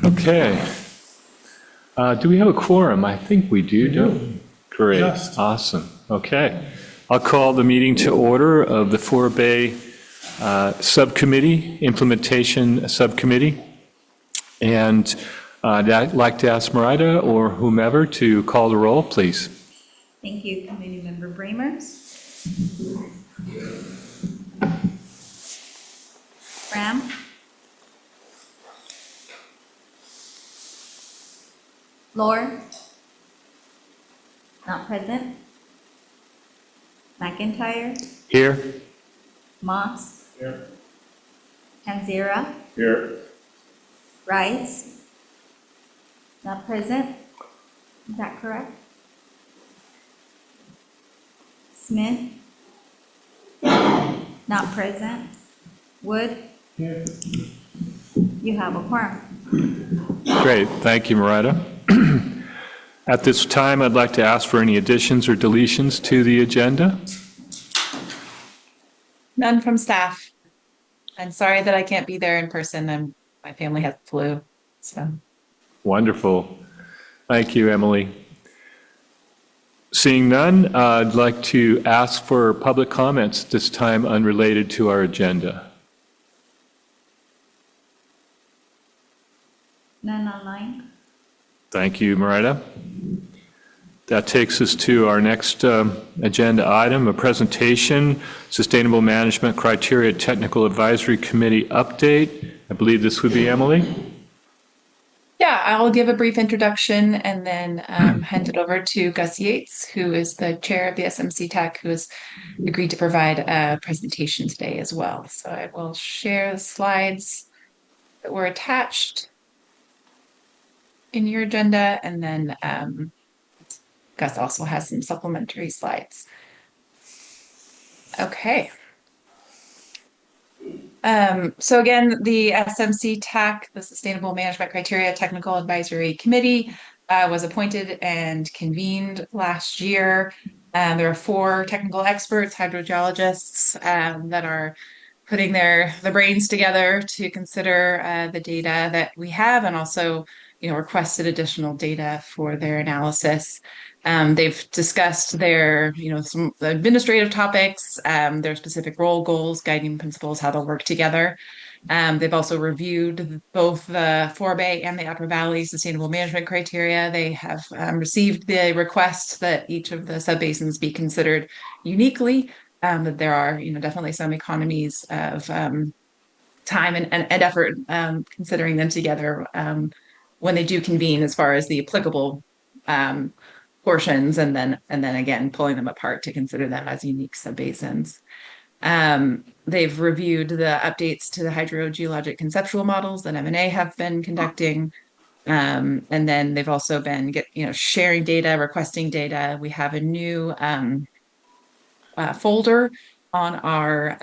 Okay. Do we have a quorum? I think we do, don't we? Great. Just. Awesome. Okay. I'll call the meeting to order of the Forebay Subcommittee, Implementation Subcommittee. And I'd like to ask Marita or whomever to call the roll, please. Thank you, Committee Member Bramers. Ram. Lord. Not present. McIntyre. Here. Moss. Here. Tanzira. Here. Rice. Not present. Is that correct? Smith. Not present. Wood. Here. You have a quorum. Great. Thank you, Marita. At this time, I'd like to ask for any additions or deletions to the agenda. None from staff. I'm sorry that I can't be there in person. My family has the flu. So Wonderful. Thank you, Emily. Seeing none, I'd like to ask for public comments, this time unrelated to our agenda. None online. Thank you, Marita. That takes us to our next agenda item, a presentation, Sustainable Management Criteria Technical Advisory Committee update. I believe this would be Emily. yeah, I'll give a brief introduction and then hand it over to Gus Yates, who is the chair of the SMC TAC, who has agreed to provide a presentation today as well. So I will share the slides that were attached in your agenda, and then Gus also has some supplementary slides. Okay. So again, the SMC TAC, the Sustainable Management Criteria Technical Advisory Committee, was appointed and convened last year. There are 4 technical experts, hydrogeologists, that are putting their brains together to consider the data that we have, and also requested additional data for their analysis. They've discussed their, some administrative topics, their specific role, goals, guiding principles, how they'll work together. They've also reviewed both the Forebay and the Upper Valley Sustainable Management Criteria. They have received the request that each of the subbasins be considered uniquely, that there are, definitely some economies of time and effort considering them together when they do convene as far as the applicable portions, and then again pulling them apart to consider them as unique subbasins. They've reviewed the updates to the hydrogeologic conceptual models that M&A have been conducting, and then they've also been sharing data, requesting data. We have a new folder on our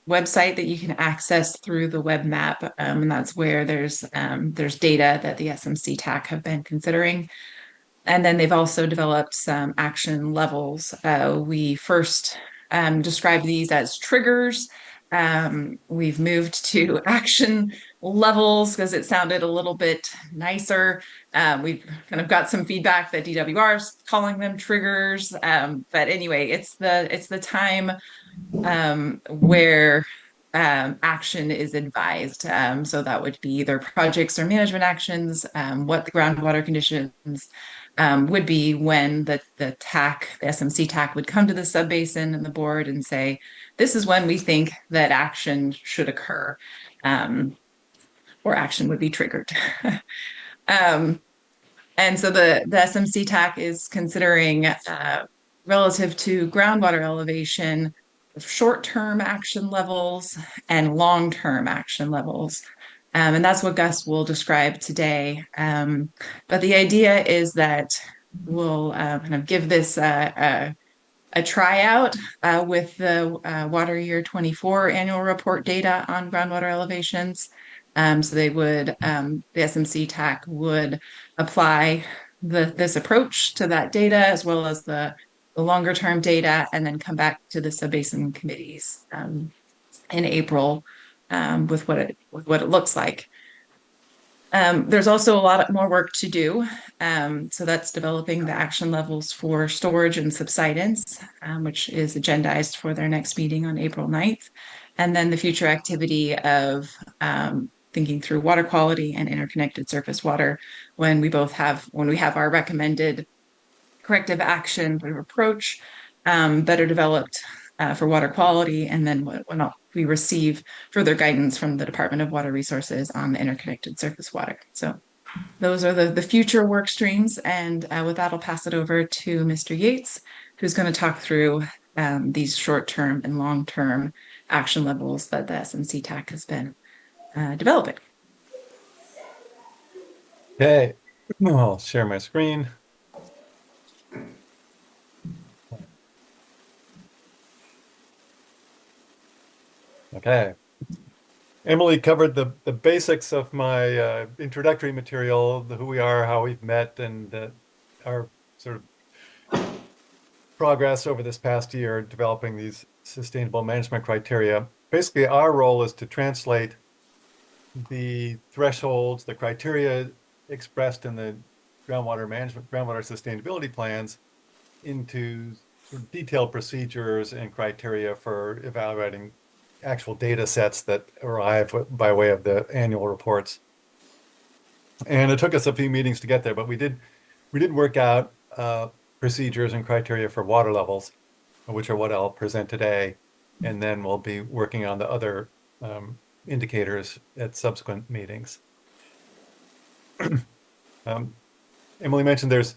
website that you can access through the web map, and that's where there's data that the SMC TAC have been considering. And then they've also developed some action levels. We first described these as triggers. We've moved to action levels because it sounded a little bit nicer. We've kind of got some feedback that DWR is calling them triggers. But anyway, it's the time where action is advised. So that would be either projects or management actions, what the groundwater conditions would be when the TAC, the SMC TAC, would come to the subbasin and the board and say, this is when we think that action should occur, or action would be triggered. And so the SMC TAC is considering, relative to groundwater elevation, short-term action levels and long-term action levels. And that's what Gus will describe today. But the idea is that we'll kind of give this a tryout with the Water Year 24 annual report data on groundwater elevations. So they would, the SMC TAC would apply this approach to that data, as well as the longer term data, and then come back to the subbasin committees in April with what it looks like. There's also a lot more work to do. So that's developing the action levels for storage and subsidence, which is agendized for their next meeting on April 9th. And then the future activity of thinking through water quality and interconnected surface water when we have our recommended corrective action sort of approach better developed for water quality, and then when we receive further guidance from the Department of Water Resources on the interconnected surface water. So those are the future work streams. And with that, I'll pass it over to Mr. Yates, who's going to talk through these short-term and long-term action levels that the SMC TAC has been developing. Okay, I'll share my screen. Okay. Emily covered the basics of my introductory material, who we are, how we've met, and our sort of progress over this past year developing these sustainable management criteria. Basically, our role is to translate the thresholds, the criteria expressed in the groundwater sustainability plans into sort of detailed procedures and criteria for evaluating actual data sets that arrive by way of the annual reports. And it took us a few meetings to get there, but we did work out procedures and criteria for water levels, which are what I'll present today. And then we'll be working on the other indicators at subsequent meetings. Emily mentioned there's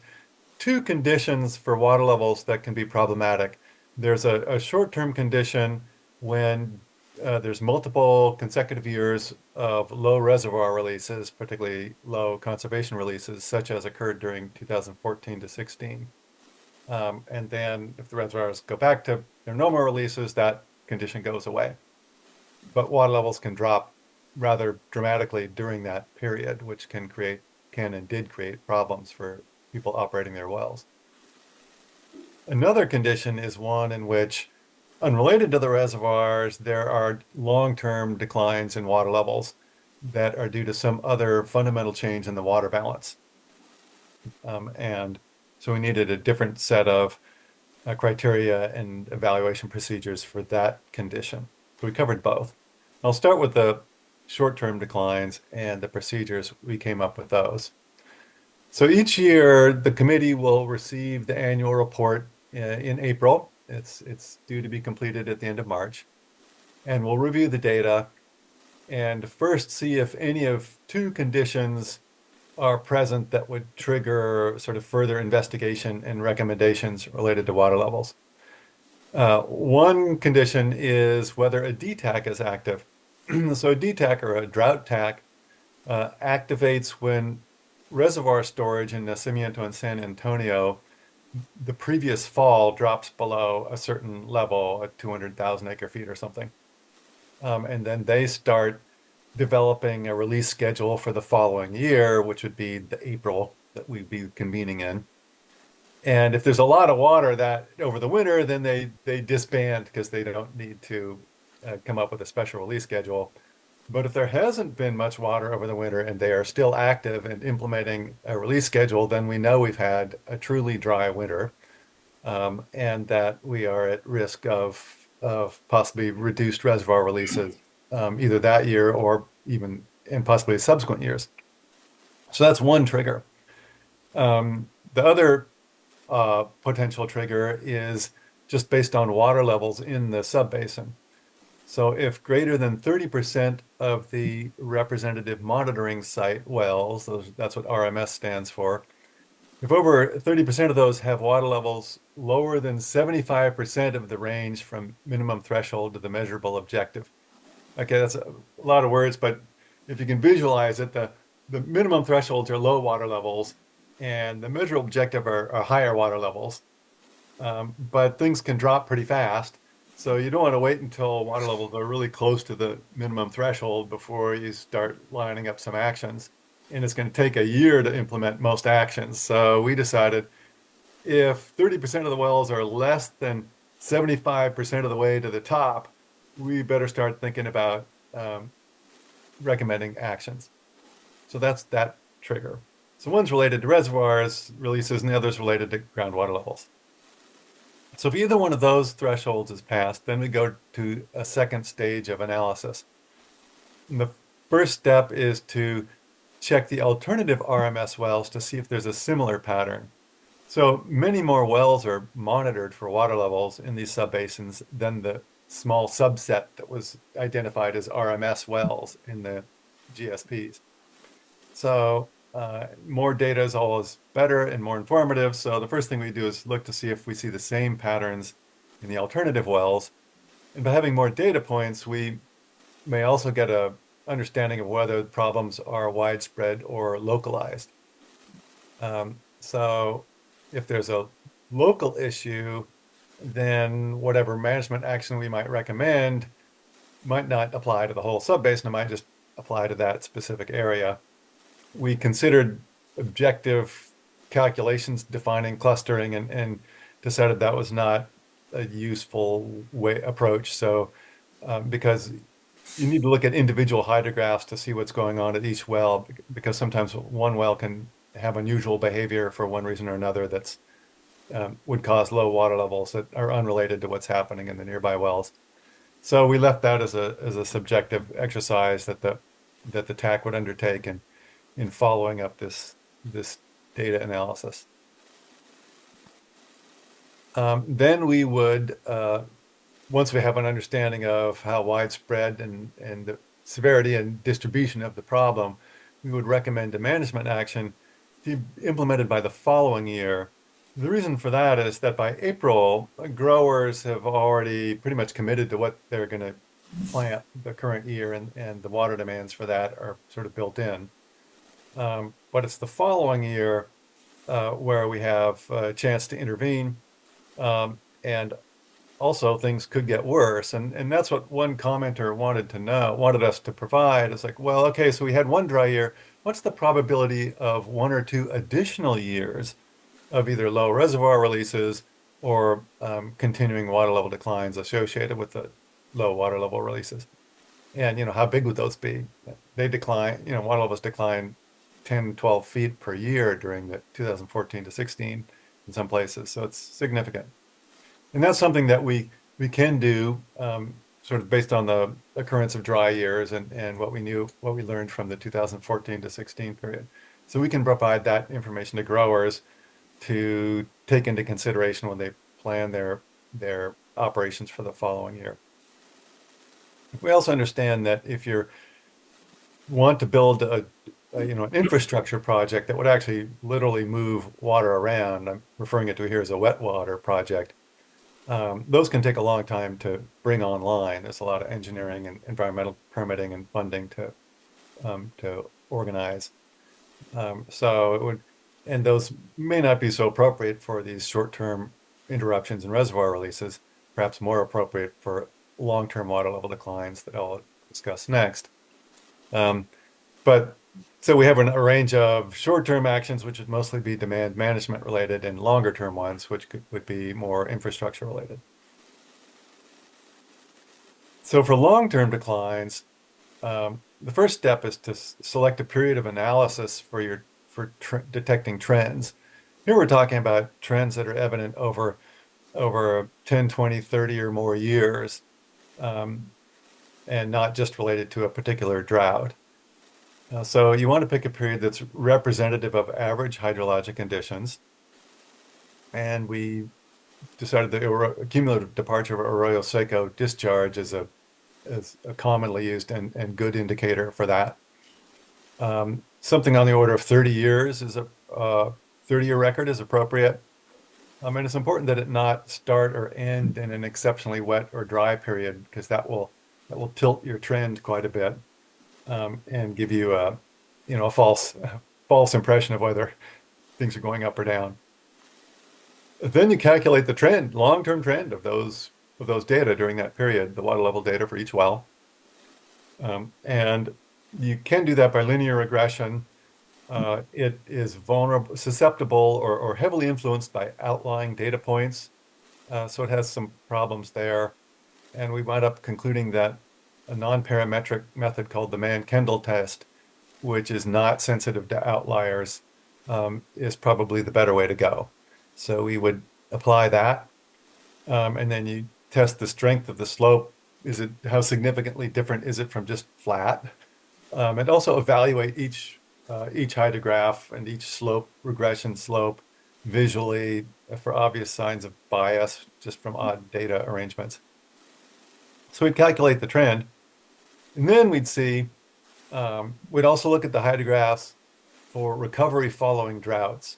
two conditions for water levels that can be problematic. There's a short-term condition when there's multiple consecutive years of low reservoir releases, particularly low conservation releases, such as occurred during 2014 to 16. And then if the reservoirs go back to their normal releases, that condition goes away. But water levels can drop rather dramatically during that period, which can and did create problems for people operating their wells. Another condition is one in which, unrelated to the reservoirs, there are long-term declines in water levels that are due to some other fundamental change in the water balance. And so we needed a different set of criteria and evaluation procedures for that condition. So we covered both. I'll start with the short-term declines and the procedures we came up with those. So each year, the committee will receive the annual report in April. It's due to be completed at the end of March. And we'll review the data and first see if any of two conditions are present that would trigger sort of further investigation and recommendations related to water levels. One condition is whether a DTAC is active. So a DTAC, or a drought TAC, activates when reservoir storage in Nacimiento and San Antonio the previous fall drops below a certain level, at 200,000 acre feet or something. And then they start developing a release schedule for the following year, which would be the April that we'd be convening in. And if there's a lot of water that over the winter, then they disband because they don't need to come up with a special release schedule. But if there hasn't been much water over the winter and they are still active and implementing a release schedule, then we know we've had a truly dry winter, and that we are at risk of possibly reduced reservoir releases either that year or even in possibly subsequent years. So that's one trigger. The other potential trigger is just based on water levels in the subbasin. So if greater than 30% of the representative monitoring site wells, that's what RMS stands for, if over 30% of those have water levels lower than 75% of the range from minimum threshold to the measurable objective. Okay, that's a lot of words, but if you can visualize it, the minimum thresholds are low water levels and the measurable objective are higher water levels. But things can drop pretty fast. So you don't want to wait until water levels are really close to the minimum threshold before you start lining up some actions. And it's going to take a year to implement most actions. So we decided if 30% of the wells are less than 75% of the way to the top, we better start thinking about recommending actions. So that's that trigger. So one's related to reservoirs releases and the other's related to groundwater levels. So if either one of those thresholds is passed, then we go to a second stage of analysis. And the first step is to check the alternative RMS wells to see if there's a similar pattern. So many more wells are monitored for water levels in these subbasins than the small subset that was identified as RMS wells in the GSPs. So more data is always better and more informative. So the first thing we do is look to see if we see the same patterns in the alternative wells. And by having more data points, we may also get a understanding of whether the problems are widespread or localized. So if there's a local issue, then whatever management action we might recommend might not apply to the whole subbasin. It might just apply to that specific area. We considered objective calculations defining clustering and decided that was not a useful approach. So because you need to look at individual hydrographs to see what's going on at each well, because sometimes one well can have unusual behavior for one reason or another that's would cause low water levels that are unrelated to what's happening in the nearby wells. So we left that as a subjective exercise that the TAC would undertake in following up this data analysis. Then we would, once we have an understanding of how widespread and the severity and distribution of the problem, we would recommend a management action to be implemented by the following year. The reason for that is that by April, growers have already pretty much committed to what they're going to plant the current year, and the water demands for that are sort of built in. But it's the following year where we have a chance to intervene, and also things could get worse. And that's what one commenter wanted us to provide. It's like, well, okay, so we had one dry year. What's the probability of one or two additional years of either low reservoir releases or continuing water level declines associated with the low water level releases? And, how big would those be? They decline, water levels decline 10, 12 feet per year during the 2014 to 16 in some places. So it's significant. And that's something that we can do sort of based on the occurrence of dry years and what we learned from the 2014 to 16 period. So we can provide that information to growers to take into consideration when they plan their operations for the following year. We also understand that if you want to build an infrastructure project that would actually literally move water around, I'm referring it to here as a wet water project, those can take a long time to bring online. There's a lot of engineering and environmental permitting and funding to organize. So it would, and those may not be so appropriate for these short-term interruptions in reservoir releases, perhaps more appropriate for long-term water level declines that I'll discuss next. But so we have a range of short-term actions, which would mostly be demand management related, and longer-term ones, which would be more infrastructure related. So for long-term declines, the first step is to select a period of analysis for detecting trends. Here we're talking about trends that are evident over 10, 20, 30 or more years, and not just related to a particular drought. So you want to pick a period that's representative of average hydrologic conditions. And we decided the cumulative departure of Arroyo Seco discharge is a commonly used and good indicator for that. Something on the order of 30 years is a 30-year record is appropriate. And it's important that it not start or end in an exceptionally wet or dry period, because that will tilt your trend quite a bit. And give you a false impression of whether things are going up or down. Then you calculate the long-term trend of those data during that period, the water level data for each well. And you can do that by linear regression. It is susceptible or heavily influenced by outlying data points. So it has some problems there. And we wind up concluding that a non-parametric method called the Mann-Kendall test which is not sensitive to outliers, is probably the better way to go. So we would apply that, and then you test the strength of the slope. How significantly different is it from just flat? And also evaluate each hydrograph and each regression slope visually for obvious signs of bias just from odd data arrangements. So we'd calculate the trend, and then we'd see, we'd also look at the hydrographs for recovery following droughts.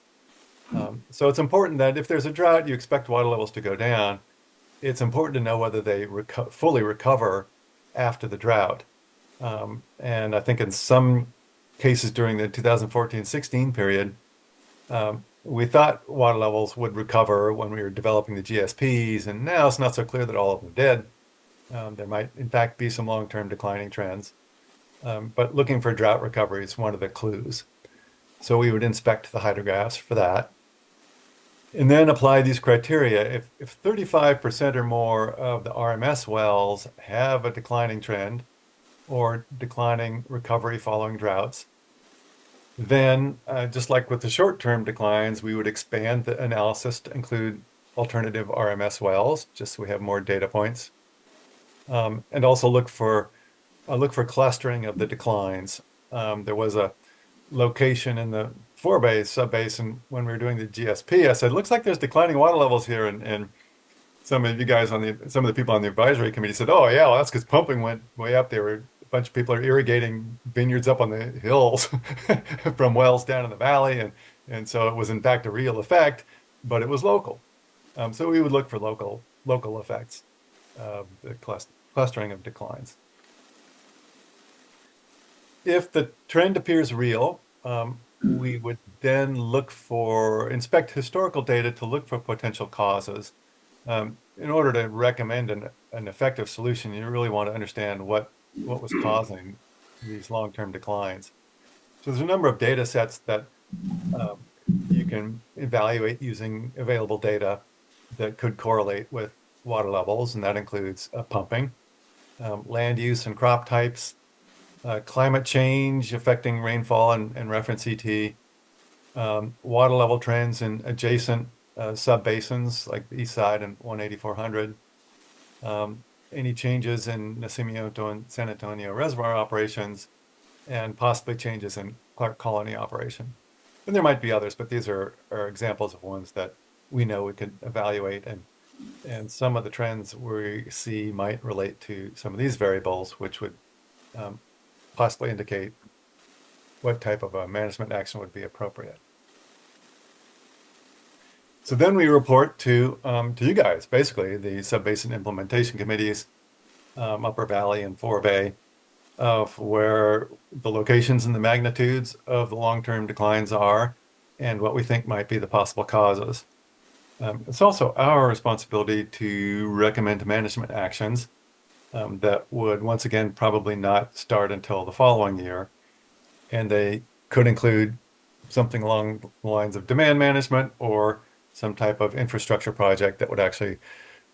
So it's important that if there's a drought, you expect water levels to go down. It's important to know whether they fully recover after the drought. And I think in some cases during the 2014-16 period, we thought water levels would recover when we were developing the GSPs, and now it's not so clear that all of them did. There might, in fact, be some long-term declining trends. But looking for drought recovery is one of the clues. So we would inspect the hydrographs for that. And then apply these criteria. If 35% or more of the RMS wells have a declining trend or declining recovery following droughts, then just like with the short-term declines, we would expand the analysis to include alternative RMS wells, just so we have more data points. And also look for clustering of the declines. There was a location in the Forebay subbasin when we were doing the GSP. I said, looks like there's declining water levels here, and some of you guys some of the people on the advisory committee said, oh yeah, well, that's because pumping went way up there. A bunch of people are irrigating vineyards up on the hills from wells down in the valley, and so it was in fact a real effect, but it was local. So we would look for local effects of the clustering of declines. If the trend appears real, we would then inspect historical data to look for potential causes. In order to recommend an effective solution, you really want to understand what was causing these long-term declines. So there's a number of data sets that you can evaluate using available data that could correlate with water levels, and that includes pumping, land use and crop types, climate change affecting rainfall and reference ET, water level trends in adjacent subbasins like the east side and 18400, any changes in Nacimiento and San Antonio reservoir operations, and possibly changes in Clark Colony operation. And there might be others, but these are examples of ones that we know we could evaluate, and some of the trends we see might relate to some of these variables, which would possibly indicate what type of a management action would be appropriate. So then we report to you guys, basically the subbasin implementation committees, Upper Valley and Forebay, of where the locations and the magnitudes of the long-term declines are and what we think might be the possible causes. It's also our responsibility to recommend management actions that would, once again, probably not start until the following year. And they could include something along the lines of demand management or some type of infrastructure project that would actually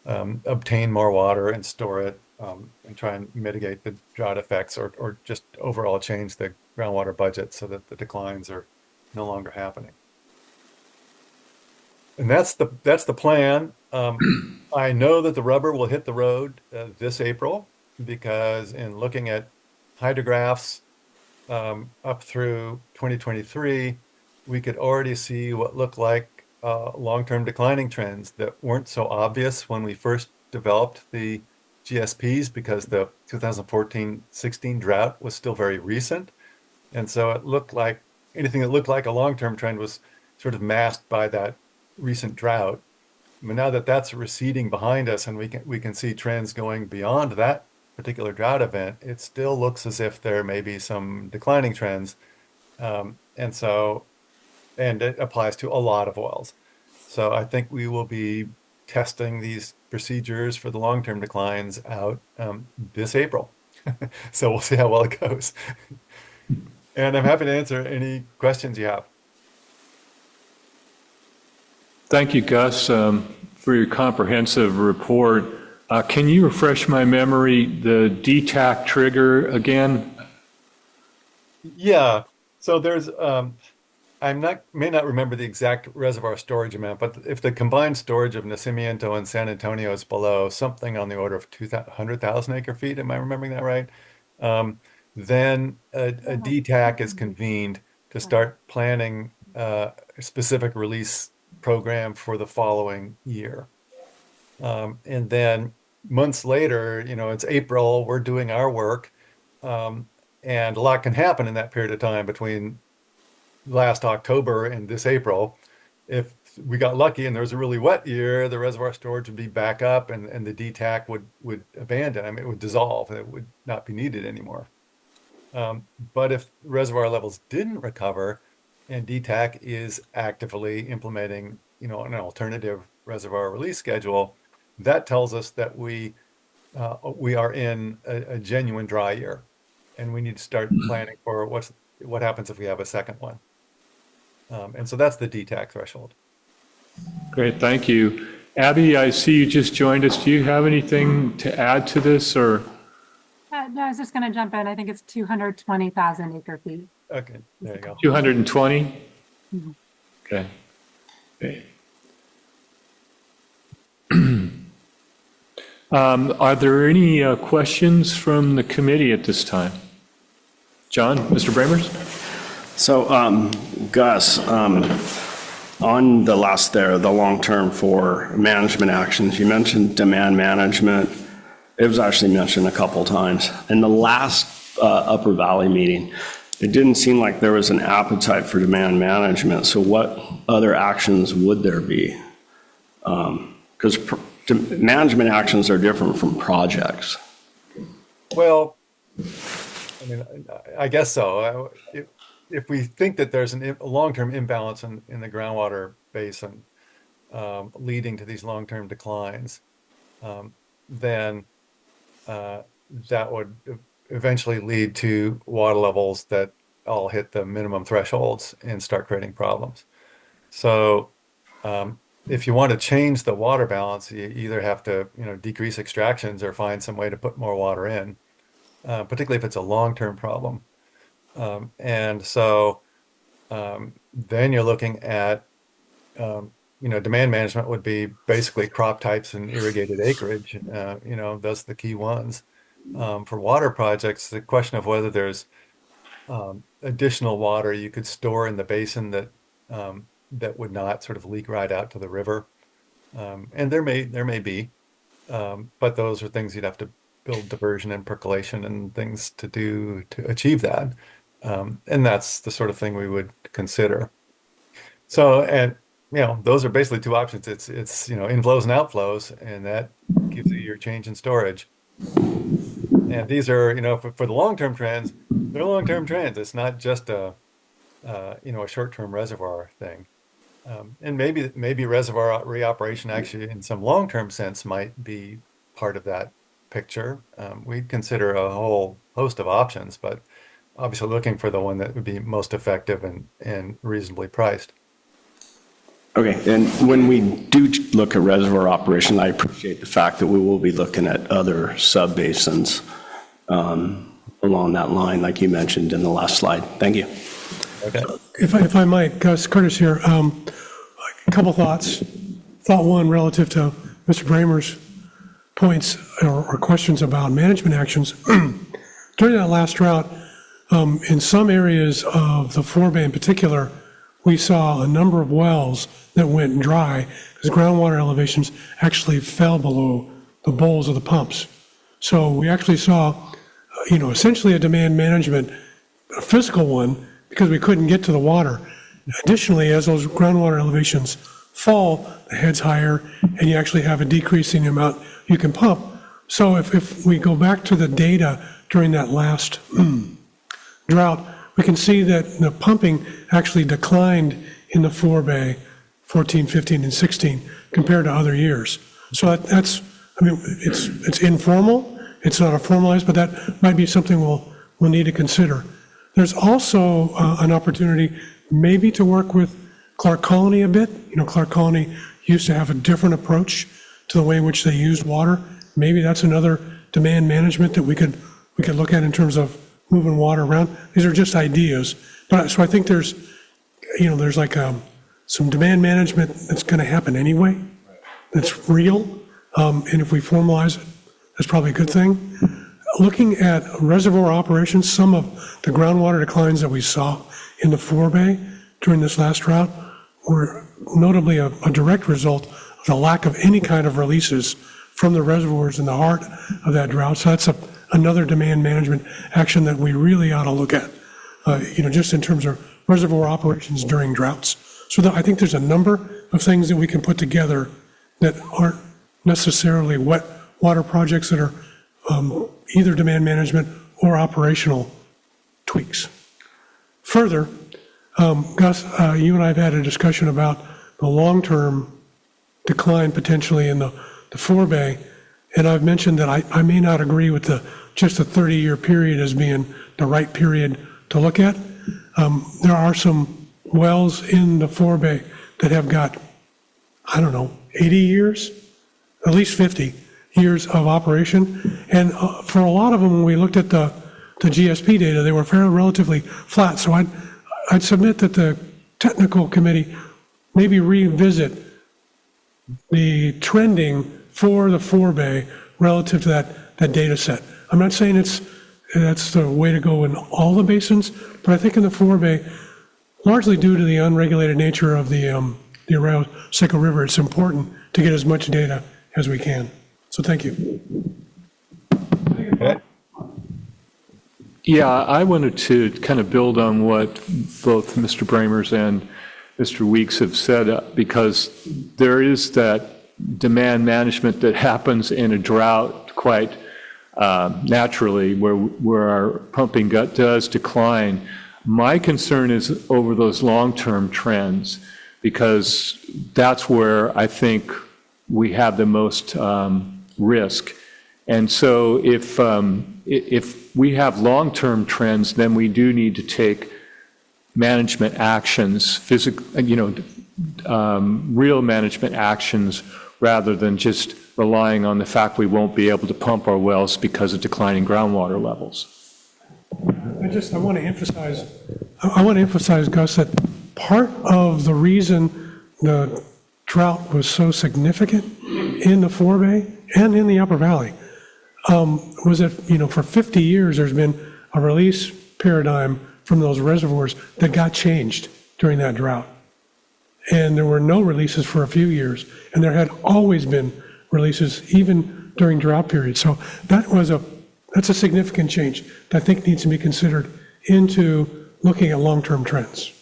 obtain more water and store it and try and mitigate the drought effects, or just overall change the groundwater budget so that the declines are no longer happening. And that's the plan. I know that the rubber will hit the road this April, because in looking at hydrographs up through 2023, we could already see what looked like long-term declining trends that weren't so obvious when we first developed the GSPs, because the 2014-16 drought was still very recent. And so it looked like anything that looked like a long-term trend was sort of masked by that recent drought. I mean, now that that's receding behind us and we can see trends going beyond that particular drought event, it still looks as if there may be some declining trends. And it applies to a lot of wells. So I think we will be testing these procedures for the long-term declines out this April. So we'll see how well it goes. And I'm happy to answer any questions you have. Thank you, Gus, for your comprehensive report. Can you refresh my memory, the DTAC trigger again? Yeah. So there's may not remember the exact reservoir storage amount, but if the combined storage of Nacimiento and San Antonio is below something on the order of 200,000 acre feet, am I remembering that right? Um, then a DTAC is convened to start planning a specific release program for the following year. And then months later, it's April, we're doing our work. Um, and a lot can happen in that period of time between last October and this April. If we got lucky and there was a really wet year, the reservoir storage would be back up and the DTAC would abandon. I mean, it would dissolve and it would not be needed anymore. But if reservoir levels didn't recover and DTAC is actively implementing, an alternative reservoir release schedule, that tells us that we are in a genuine dry year, and we need to start planning for what happens if we have a second one. And so that's the DTAC threshold. Great, thank you. Abby, I see you just joined us. Do you have anything to add to this, or? No, I was just going to jump in. I think it's 220,000 acre feet. Okay, there you go. 220? Okay. Okay. Are there any questions from the committee at this time? John, Mr. Bramers? So, Gus, on the last there, the long-term for management actions, you mentioned demand management. It was actually mentioned a couple times. In the last Upper Valley meeting, it didn't seem like there was an appetite for demand management. So what other actions would there be? Because management actions are different from projects. Well, I mean, I guess so. If we think that there's a long-term imbalance in the groundwater basin leading to these long-term declines, then that would eventually lead to water levels that all hit the minimum thresholds and start creating problems. So if you want to change the water balance, you either have to decrease extractions or find some way to put more water in, particularly if it's a long-term problem. And so then you're looking at, demand management would be basically crop types and irrigated acreage. Those are the key ones. For water projects, the question of whether there's additional water you could store in the basin that would not sort of leak right out to the river. And there may be, but those are things you'd have to build diversion and percolation and things to do to achieve that. And that's the sort of thing we would consider. So, and those are basically two options. It's inflows and outflows, and that gives you your change in storage. And these are, for the long-term trends, they're long-term trends. It's not just a short-term reservoir thing. And maybe reservoir reoperation actually in some long-term sense might be part of that picture. We'd consider a whole host of options, but obviously looking for the one that would be most effective and reasonably priced. Okay, and when we do look at reservoir operation, I appreciate the fact that we will be looking at other sub-basins along that line, like you mentioned in the last slide. Thank you. Okay. If I might, Gus, Curtis here, a couple thoughts. Thought one relative to Mr. Bramer's points or questions about management actions. During that last drought, in some areas of the Forebay in particular, we saw a number of wells that went dry because groundwater elevations actually fell below the bowls of the pumps. So we actually saw, essentially a demand management, a physical one, because we couldn't get to the water. Additionally, as those groundwater elevations fall, the head's higher, and you actually have a decrease in the amount you can pump. So if we go back to the data during that last drought, we can see that the pumping actually declined in the Forebay 14, 15, and 16 compared to other years. So it's informal. It's not a formalized, but that might be something we'll need to consider. There's also an opportunity maybe to work with Clark Colony a bit. Clark Colony used to have a different approach to the way in which they used water. Maybe that's another demand management that we could look at in terms of moving water around. These are just ideas. But, so I think there's, there's like some demand management that's going to happen anyway, that's real. And if we formalize it, that's probably a good thing. Looking at reservoir operations, some of the groundwater declines that we saw in the Forebay during this last drought were notably a direct result of the lack of any kind of releases from the reservoirs in the heart of that drought. So that's another demand management action that we really ought to look at, just in terms of reservoir operations during droughts. So I think there's a number of things that we can put together that aren't necessarily wet water projects that are either demand management or operational tweaks. Further, Gus, you and I have had a discussion about the long-term decline potentially in the Forebay, and I've mentioned that I may not agree with just a 30-year period as being the right period to look at. There are some wells in the Forebay that have got, 80 years, at least 50 years of operation. And for a lot of them, when we looked at the GSP data, they were relatively flat. So I'd submit that the technical committee maybe revisit the trending for the Forebay relative to that data set. I'm not saying that's the way to go in all the basins, but I think in the Forebay, largely due to the unregulated nature of the Arroyo Seco River, it's important to get as much data as we can. So thank you. Okay. Yeah, I wanted to kind of build on what both Mr. Bramers and Mr. Weeks have said, because there is that demand management that happens in a drought quite naturally, where our pumping gut does decline. My concern is over those long-term trends, because that's where I think we have the most risk. And so if we have long-term trends, then we do need to take management actions, real management actions, rather than just relying on the fact we won't be able to pump our wells because of declining groundwater levels. I want to emphasize, Gus, that part of the reason the drought was so significant in the Forebay and in the Upper Valley was that, for 50 years, there's been a release paradigm from those reservoirs that got changed during that drought. And there were no releases for a few years, and there had always been releases even during drought periods. So that's a significant change that I think needs to be considered into looking at long-term trends.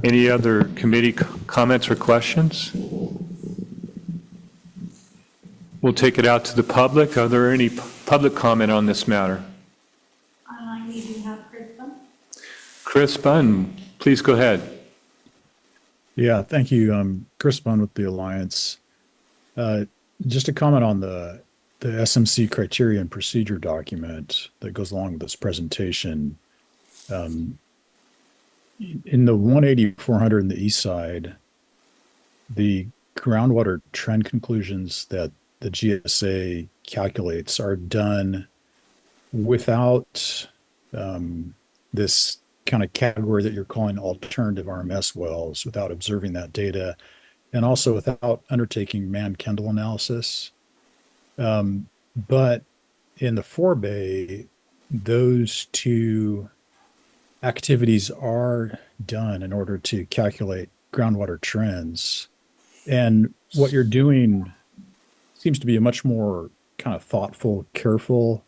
Any other committee comments or questions? We'll take it out to the public. Are there any public comment on this matter? Online, we do have Krista. Chris Bunn, please go ahead. Yeah, thank you. Chris Bunn with the Alliance. Just a comment on the SMC criteria and procedure document that goes along with this presentation. In the 180-400 in the east side, the groundwater trend conclusions that the GSA calculates are done without this kind of category that you're calling alternative RMS wells, without observing that data, and also without undertaking man-Kendall analysis. But in the Forebay, those two activities are done in order to calculate groundwater trends. And what you're doing seems to be a much more kind of thoughtful, careful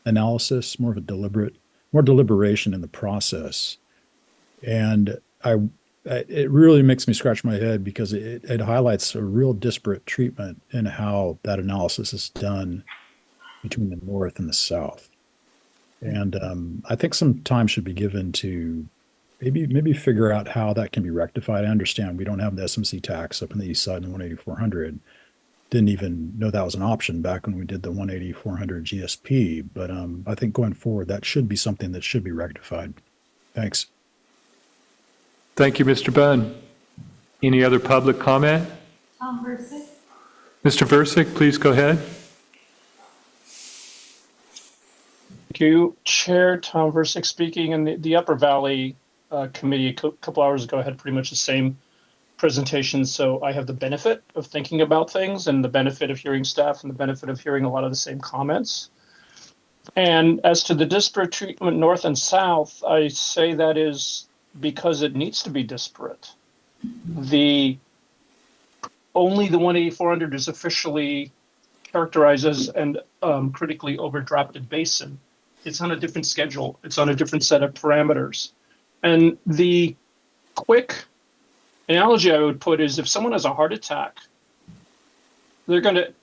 analysis, more deliberation in the process. And it really makes me scratch my head, because it highlights a real disparate treatment in how that analysis is done between the north and the south. And I think some time should be given to maybe figure out how that can be rectified. I understand we don't have the SMC tax up in the east side in the 180-400. Didn't even know that was an option back when we did the 180-400 GSP. But I think going forward, that should be something that should be rectified. Thanks. Thank you, Mr. Bunn. Any other public comment? Tom Bursick. Mr. Versick, please go ahead. Thank you, Chair Tom Versick speaking, and the Upper Valley Committee a couple hours ago had pretty much the same presentation, so I have the benefit of thinking about things and the benefit of hearing staff and the benefit of hearing a lot of the same comments. And as to the disparate treatment north and south, I say that is because it needs to be disparate. Only the 18400 is officially characterized as an critically overdrafted basin. It's on a different schedule. It's on a different set of parameters. And the quick analogy I would put is if someone has a heart attack, an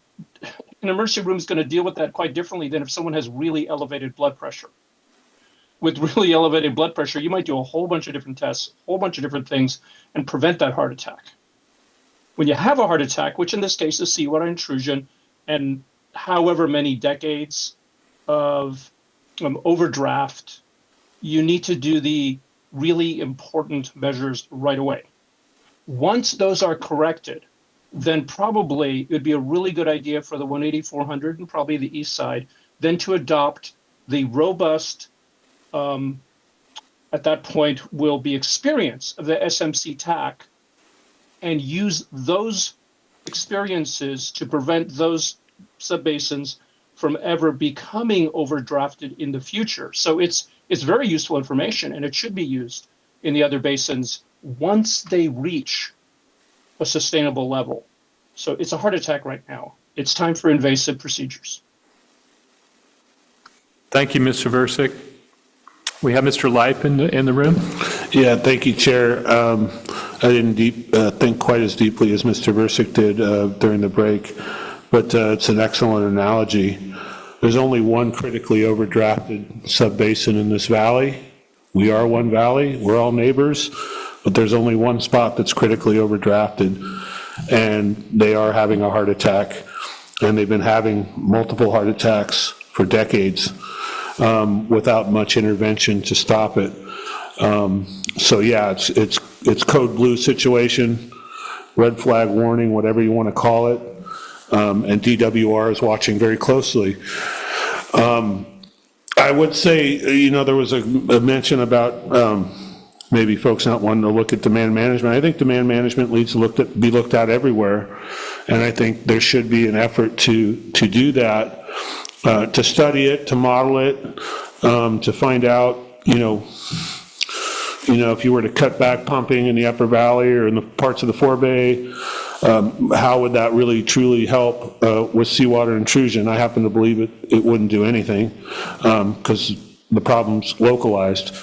emergency room is going to deal with that quite differently than if someone has really elevated blood pressure. With really elevated blood pressure, you might do a whole bunch of different tests, a whole bunch of different things, and prevent that heart attack. When you have a heart attack, which in this case is seawater intrusion, and however many decades of overdraft, you need to do the really important measures right away. Once those are corrected, then probably it would be a really good idea for the 18400 and probably the east side, then to adopt the robust, at that point will be experience of the SMC TAC and use those experiences to prevent those subbasins from ever becoming overdrafted in the future. So it's very useful information, and it should be used in the other basins once they reach a sustainable level. So it's a heart attack right now. It's time for invasive procedures. Thank you, Mr. Versick. We have Mr. Leip in the room. Yeah, thank you, Chair. I didn't think quite as deeply as Mr. Versick did during the break, but it's an excellent analogy. There's only one critically overdrafted subbasin in this valley. We are one valley. We're all neighbors, but there's only one spot that's critically overdrafted, and they are having a heart attack, and they've been having multiple heart attacks for decades without much intervention to stop it. So yeah, it's code blue situation, red flag warning, whatever you want to call it, and DWR is watching very closely. I would say, there was a mention about maybe folks not wanting to look at demand management. I think demand management needs to be looked at everywhere, and I think there should be an effort to do that, to study it, to model it, to find out, if you were to cut back pumping in the Upper Valley or in the parts of the Forebay, how would that really truly help with seawater intrusion? I happen to believe it wouldn't do anything because the problem's localized.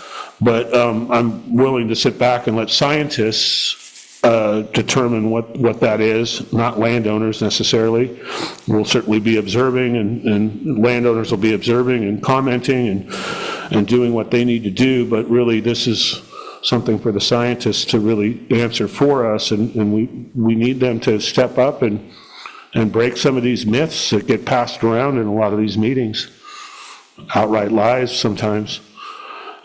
But I'm willing to sit back and let scientists determine what that is, not landowners necessarily. We'll certainly be observing, and landowners will be observing and commenting and doing what they need to do, but really this is something for the scientists to really answer for us, and we need them to step up and break some of these myths that get passed around in a lot of these meetings, outright lies sometimes.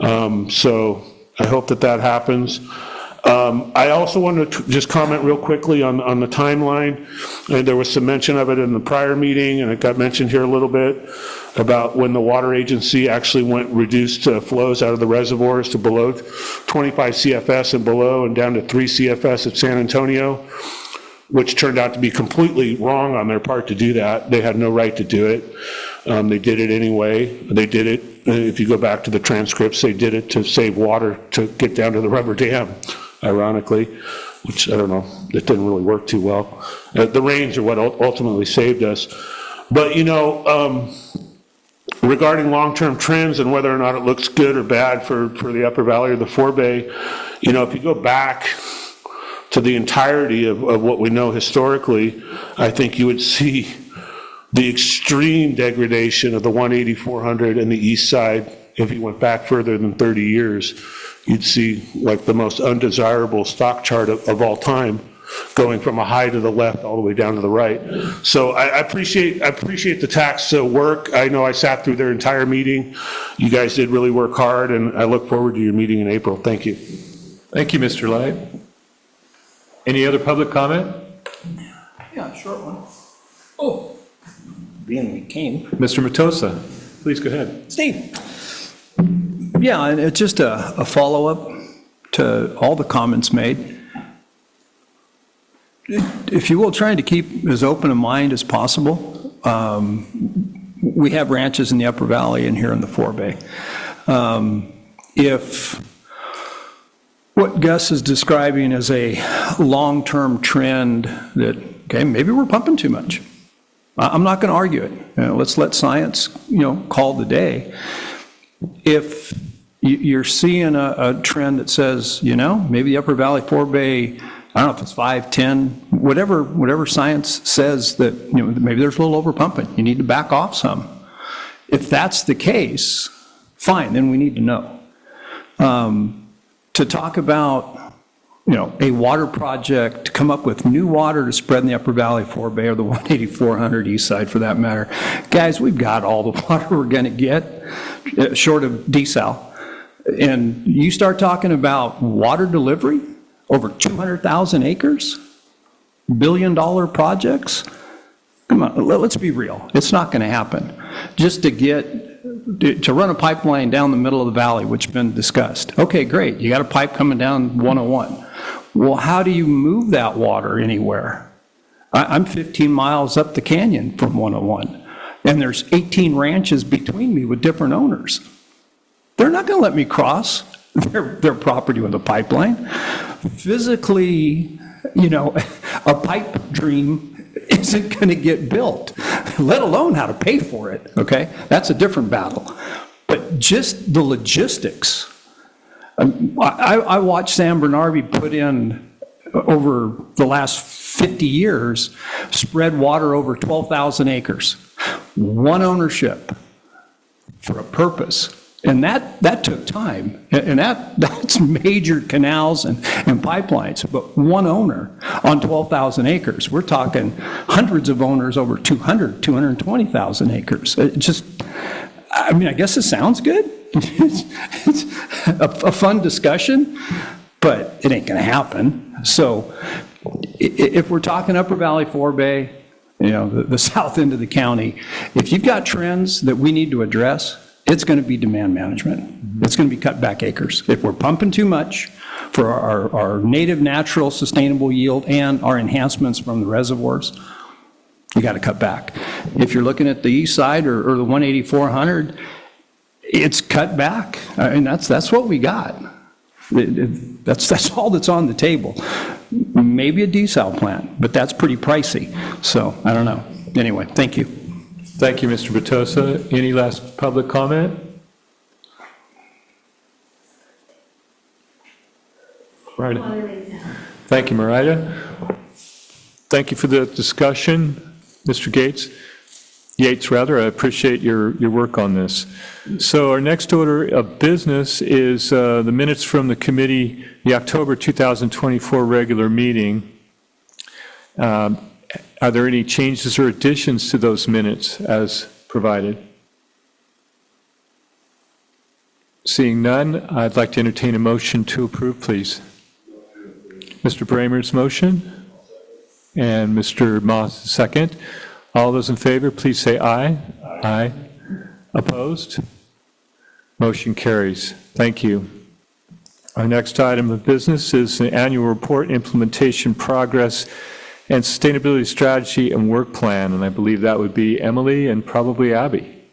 So I hope that happens. I also wanted to just comment real quickly on the timeline. And there was some mention of it in the prior meeting, and it got mentioned here a little bit about when the water agency actually reduced flows out of the reservoirs to below 25 CFS and below, and down to 3 CFS at San Antonio, which turned out to be completely wrong on their part to do that. They had no right to do it. They did it anyway. They did it, if you go back to the transcripts, they did it to save water to get down to the rubber dam, ironically, which I don't know, it didn't really work too well. The rains are what ultimately saved us. But, regarding long-term trends and whether or not it looks good or bad for the Upper Valley or the Forebay, if you go back to the entirety of what we know historically, I think you would see the extreme degradation of the 18400 and the east side. If you went back further than 30 years, you'd see like the most undesirable stock chart of all time, going from a high to the left all the way down to the right. So I appreciate the tax work. I know I sat through their entire meeting. You guys did really work hard, and I look forward to your meeting in April. Thank you. Thank you, Mr. Light. Any other public comment? Yeah, short one. Oh, being we came. Mr. Matosa. Please go ahead. Steve. Yeah, and it's just a follow-up to all the comments made. If you will, trying to keep as open a mind as possible. We have ranches in the Upper Valley and here in the Forebay. If what Gus is describing as a long-term trend that, okay, maybe we're pumping too much. I'm not going to argue it. Let's let science, call the day. If you're seeing a trend that says, maybe the Upper Valley, Forebay, I don't know if it's 5, 10, whatever science says that, maybe there's a little over pumping. You need to back off some. If that's the case, fine, then we need to know. To talk about, a water project, to come up with new water to spread in the Upper Valley, Forebay, or the 18400 east side for that matter. Guys, we've got all the water we're going to get, short of desal. And you start talking about water delivery over 200,000 acres, billion-dollar projects. Come on, let's be real. It's not going to happen. Just to run a pipeline down the middle of the valley, which has been discussed. Okay, great. You got a pipe coming down 101. Well, how do you move that water anywhere? I'm 15 miles up the canyon from 101, and there's 18 ranches between me with different owners. They're not going to let me cross their property with a pipeline. Physically, a pipe dream isn't going to get built, let alone how to pay for it, okay? That's a different battle. But just the logistics. I watched San Bernardino put in, over the last 50 years, spread water over 12,000 acres. One ownership for a purpose. And that took time, and that's major canals and pipelines, but one owner on 12,000 acres. We're talking hundreds of owners over 220,000 acres. I guess it sounds good. It's a fun discussion, but it ain't gonna happen. So if we're talking Upper Valley, Forebay, the south end of the county, if you've got trends that we need to address, it's going to be demand management. It's going to be cut back acres. If we're pumping too much for our native, natural, sustainable yield and our enhancements from the reservoirs, you got to cut back. If you're looking at the east side or the 18400, it's cut back. That's what we got. That's all that's on the table. Maybe a desal plant, but that's pretty pricey. So I don't know. Anyway, thank you. Thank you, Mr. Batosa. Any last public comment? Right. Thank you, Marita. Thank you for the discussion, Mr. Yates, rather. I appreciate your work on this. So our next order of business is the minutes from the committee, the October 2024 regular meeting. Are there any changes or additions to those minutes as provided? Seeing none, I'd like to entertain a motion to approve, please. Mr. Bramer's motion and Mr. Moss' second. All those in favor, please say aye. Aye. Opposed? Motion carries. Thank you. Our next item of business is the annual report, implementation progress, and sustainability strategy and work plan. And I believe that would be Emily and probably Abby.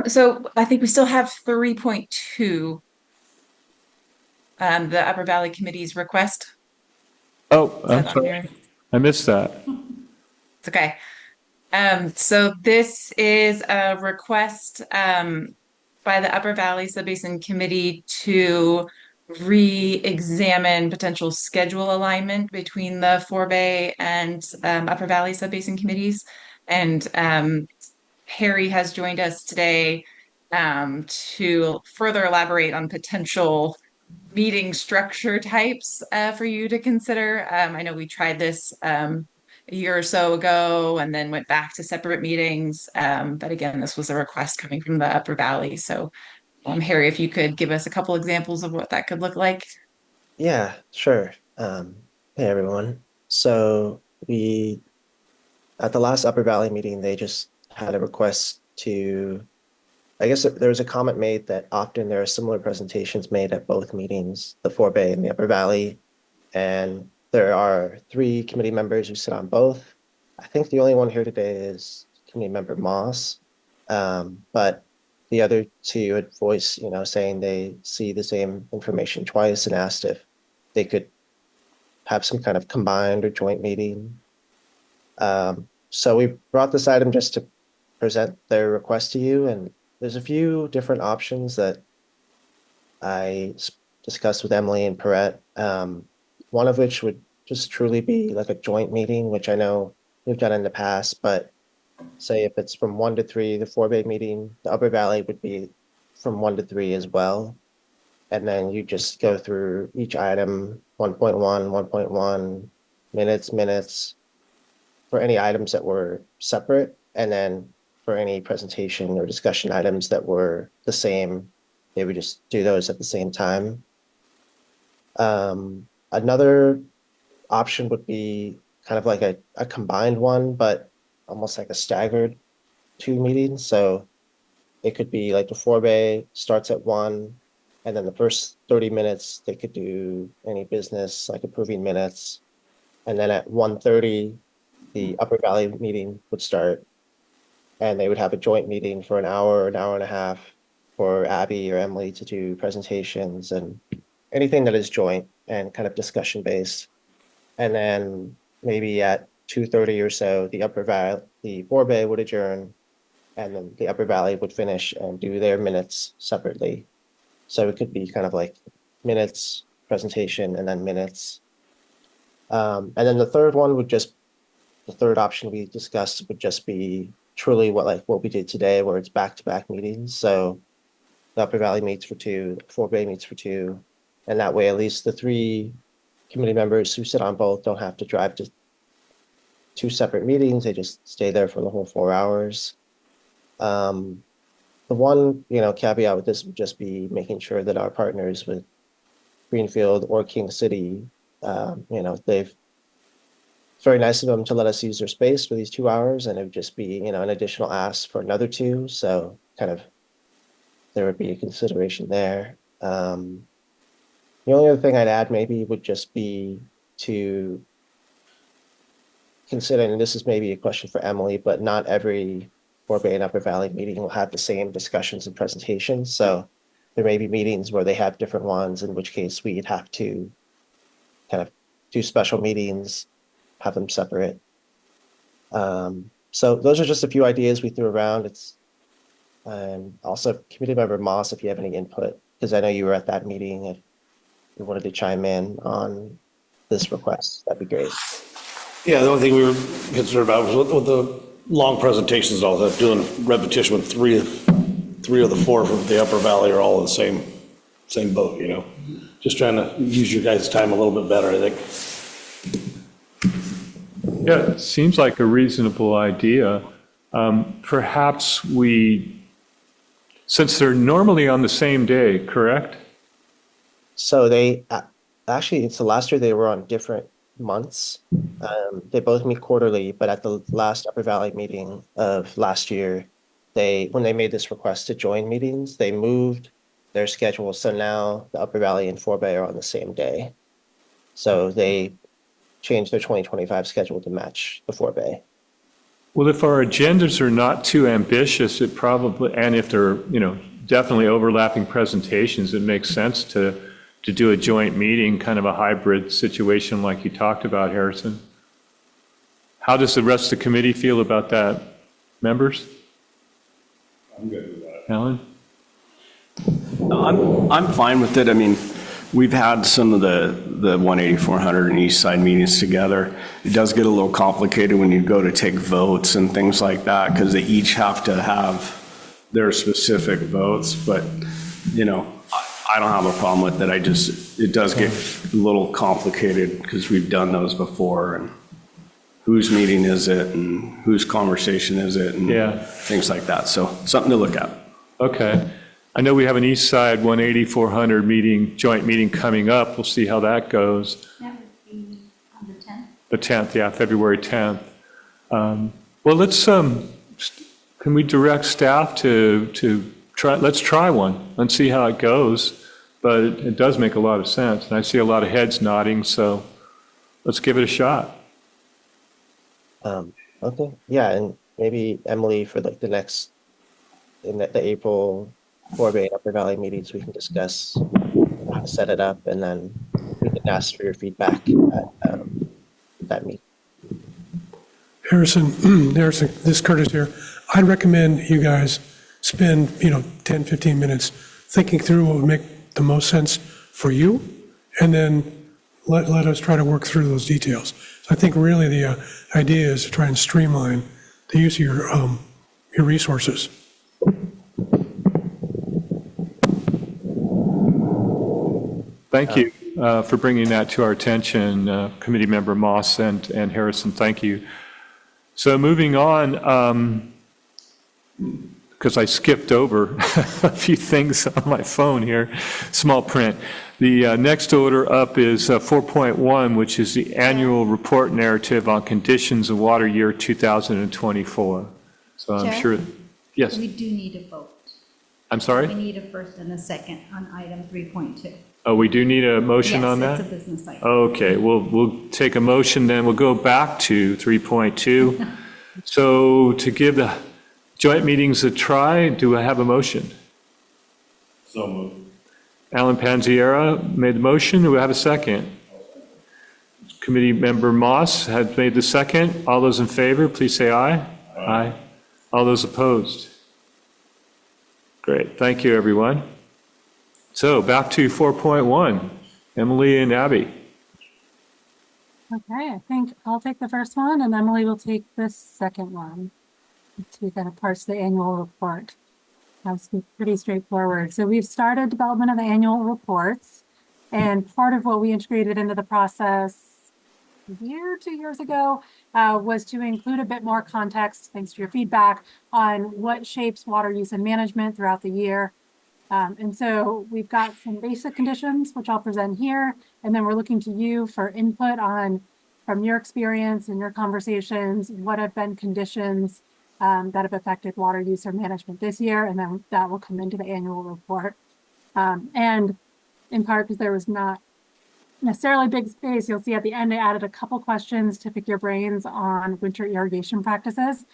So I think we still have 3.2, the Upper Valley Committee's request. Oh, Is I'm that on sorry. your- I missed that. It's okay. So this is a request by the Upper Valley Subbasin Committee to re-examine potential schedule alignment between the Forebay and Upper Valley Subbasin committees. And Harry has joined us today to further elaborate on potential meeting structure types for you to consider. I know we tried this a year or so ago and then went back to separate meetings. But again, this was a request coming from the Upper Valley. So Harry, if you could give us a couple examples of what that could look like. Yeah, sure. Hey everyone. So at the last Upper Valley meeting, they just had a request to I guess there was a comment made that often there are similar presentations made at both meetings, the Forebay and the Upper Valley. And there are 3 committee members who sit on both. I think the only one here today is committee member Moss. But the other 2 had voiced, saying they see the same information twice and asked if they could have some kind of combined or joint meeting. So we brought this item just to present their request to you, and there's a few different options that I discussed with Emily and Perrette. One of which would just truly be like a joint meeting, which I know we've done in the past, but say if it's from 1 to 3, the Forebay meeting, the Upper Valley would be from 1 to 3 as well. And then you just go through each item, 1.1, 1.1, minutes, for any items that were separate. And then for any presentation or discussion items that were the same, they would just do those at the same time. Another option would be kind of like a combined one, but almost like a staggered 2 meetings. So it could be like the Forebay starts at 1, and then the first 30 minutes, they could do any business, like approving minutes. And then at 1:30, the Upper Valley meeting would start, and they would have a joint meeting for an hour and a half for Abby or Emily to do presentations and anything that is joint and kind of discussion based. And then maybe at 2:30 or so, the Forebay would adjourn, and then the Upper Valley would finish and do their minutes separately. So it could be kind of like minutes, presentation, and then minutes. And then the third option we discussed would just be truly what we did today, where it's back-to-back meetings. So the Upper Valley meets for 2, the Forebay meets for 2, and that way at least the 3 committee members who sit on both don't have to drive to 2 separate meetings. They just stay there for the whole 4 hours. The one, caveat with this would just be making sure that our partners with Greenfield or King City, it's very nice of them to let us use their space for these 2 hours, and it would just be, an additional ask for another 2. So kind of there would be a consideration there. The only other thing I'd add maybe would just be to consider, and this is maybe a question for Emily, but not every Forebay and Upper Valley meeting will have the same discussions and presentations. So there may be meetings where they have different ones, in which case we'd have to kind of do special meetings, have them separate. So those are just a few ideas we threw around. And also committee member Moss, if you have any input, because I know you were at that meeting, if you wanted to chime in on this request, that'd be great. Yeah, the only thing we were concerned about was with the long presentations, all that, doing repetition with three of the 4 from the Upper Valley are all in the same boat, Just trying to use your guys' time a little bit better, I think. Yeah, it seems like a reasonable idea. Perhaps since they're normally on the same day, correct? So they actually, it's the last year they were on different months. They both meet quarterly, but at the last Upper Valley meeting of last year, when they made this request to join meetings, they moved their schedule. So now the Upper Valley and Forebay are on the same day. So they changed their 2025 schedule to match the Forebay. Well, if our agendas are not too ambitious, and if they're, definitely overlapping presentations, it makes sense to do a joint meeting, kind of a hybrid situation like you talked about, Harrison. How does the rest of the committee feel about that, members? I'm good with that. Alan? I'm fine with it. I mean, we've had some of the 180, 400 and East Side meetings together. It does get a little complicated when you go to take votes and things like that, because they each have to have their specific votes. But, I don't have a problem with it. It does get a little complicated because we've done those before, and whose meeting is it and whose conversation is it, and things like that. So something to look at. Okay. I know we have an East Side 180, 400 joint meeting coming up. We'll see how that goes. That would be on the 10th. The 10th, yeah, February 10th. Well, let's, can we direct staff to let's try one and see how it goes. But it does make a lot of sense. And I see a lot of heads nodding, so let's give it a shot. Okay, yeah, and maybe Emily for like the next, in the April Forebay and Upper Valley meetings, we can discuss how to set it up, and then we can ask for your feedback at that meeting. Harrison, Harrison, this is Curtis here. I'd recommend you guys spend, 10, 15 minutes thinking through what would make the most sense for you, and then let us try to work through those details. So I think really the idea is to try and streamline the use of your resources. Thank you for bringing that to our attention, Committee Member Moss and Harrison. Thank you. So moving on, because I skipped over a few things on my phone here, small print. The next order up is 4.1, which is the annual report narrative on conditions of water year 2024. So I'm Chair? sure, yes, We do need a vote. I'm We sorry? need a first and a second on item 3.2. Oh, we do need a motion on that? Yes, it's a business item. Okay, we'll take a motion, then we'll go back to 3.2. So to give the joint meetings a try, do I have a motion? So moved. Alan Panziera made the motion. Do we have a second? Committee Member Moss has made the second. All those in favor, please say aye. Aye. All those opposed? Great, thank you, everyone. So back to 4.1, Emily and Abby. Okay, I think I'll take the first one and Emily will take the second one to kind of parse the annual report. That's pretty straightforward. So we've started development of the annual reports, and part of what we integrated into the process a year, 2 years ago, was to include a bit more context, thanks to your feedback, on what shapes water use and management throughout the year. And so we've got some basic conditions, which I'll present here, and then we're looking to you for input on, from your experience and your conversations, what have been conditions that have affected water use or management this year, and then that will come into the annual report. And in part because there was not necessarily big space, you'll see at the end I added a couple questions to pick your brains on winter irrigation practices.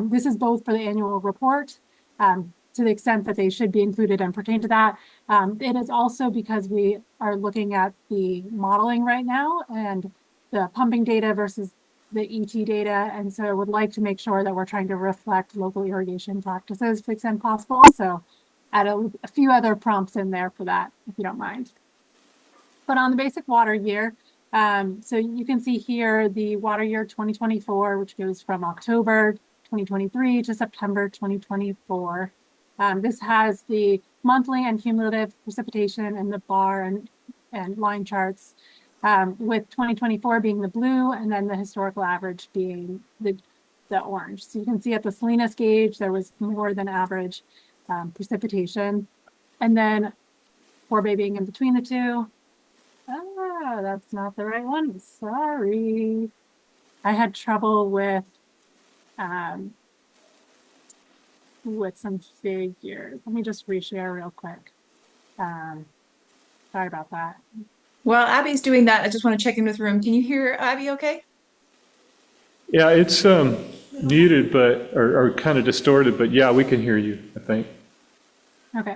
This is both for the annual report, to the extent that they should be included and pertain to that. It is also because we are looking at the modeling right now and the pumping data versus the ET data. And so I would like to make sure that we're trying to reflect local irrigation practices to the extent possible. So add a few other prompts in there for that, if you don't mind. But on the basic water year, so you can see here the water year 2024, which goes from October 2023 to September 2024. This has the monthly and cumulative precipitation in the bar and line charts, with 2024 being the blue and then the historical average being the orange. So you can see at the Salinas gauge, there was more than average precipitation. And then Forebay being in between the two. Ah, that's not the right one. Sorry. I had trouble with some figures. Let me just reshare real quick. Sorry about that. While Abby's doing that, I just want to check in with the room. Can you hear Abby okay? Yeah, it's muted, but, or kind of distorted, but yeah, we can hear you, I think. Okay.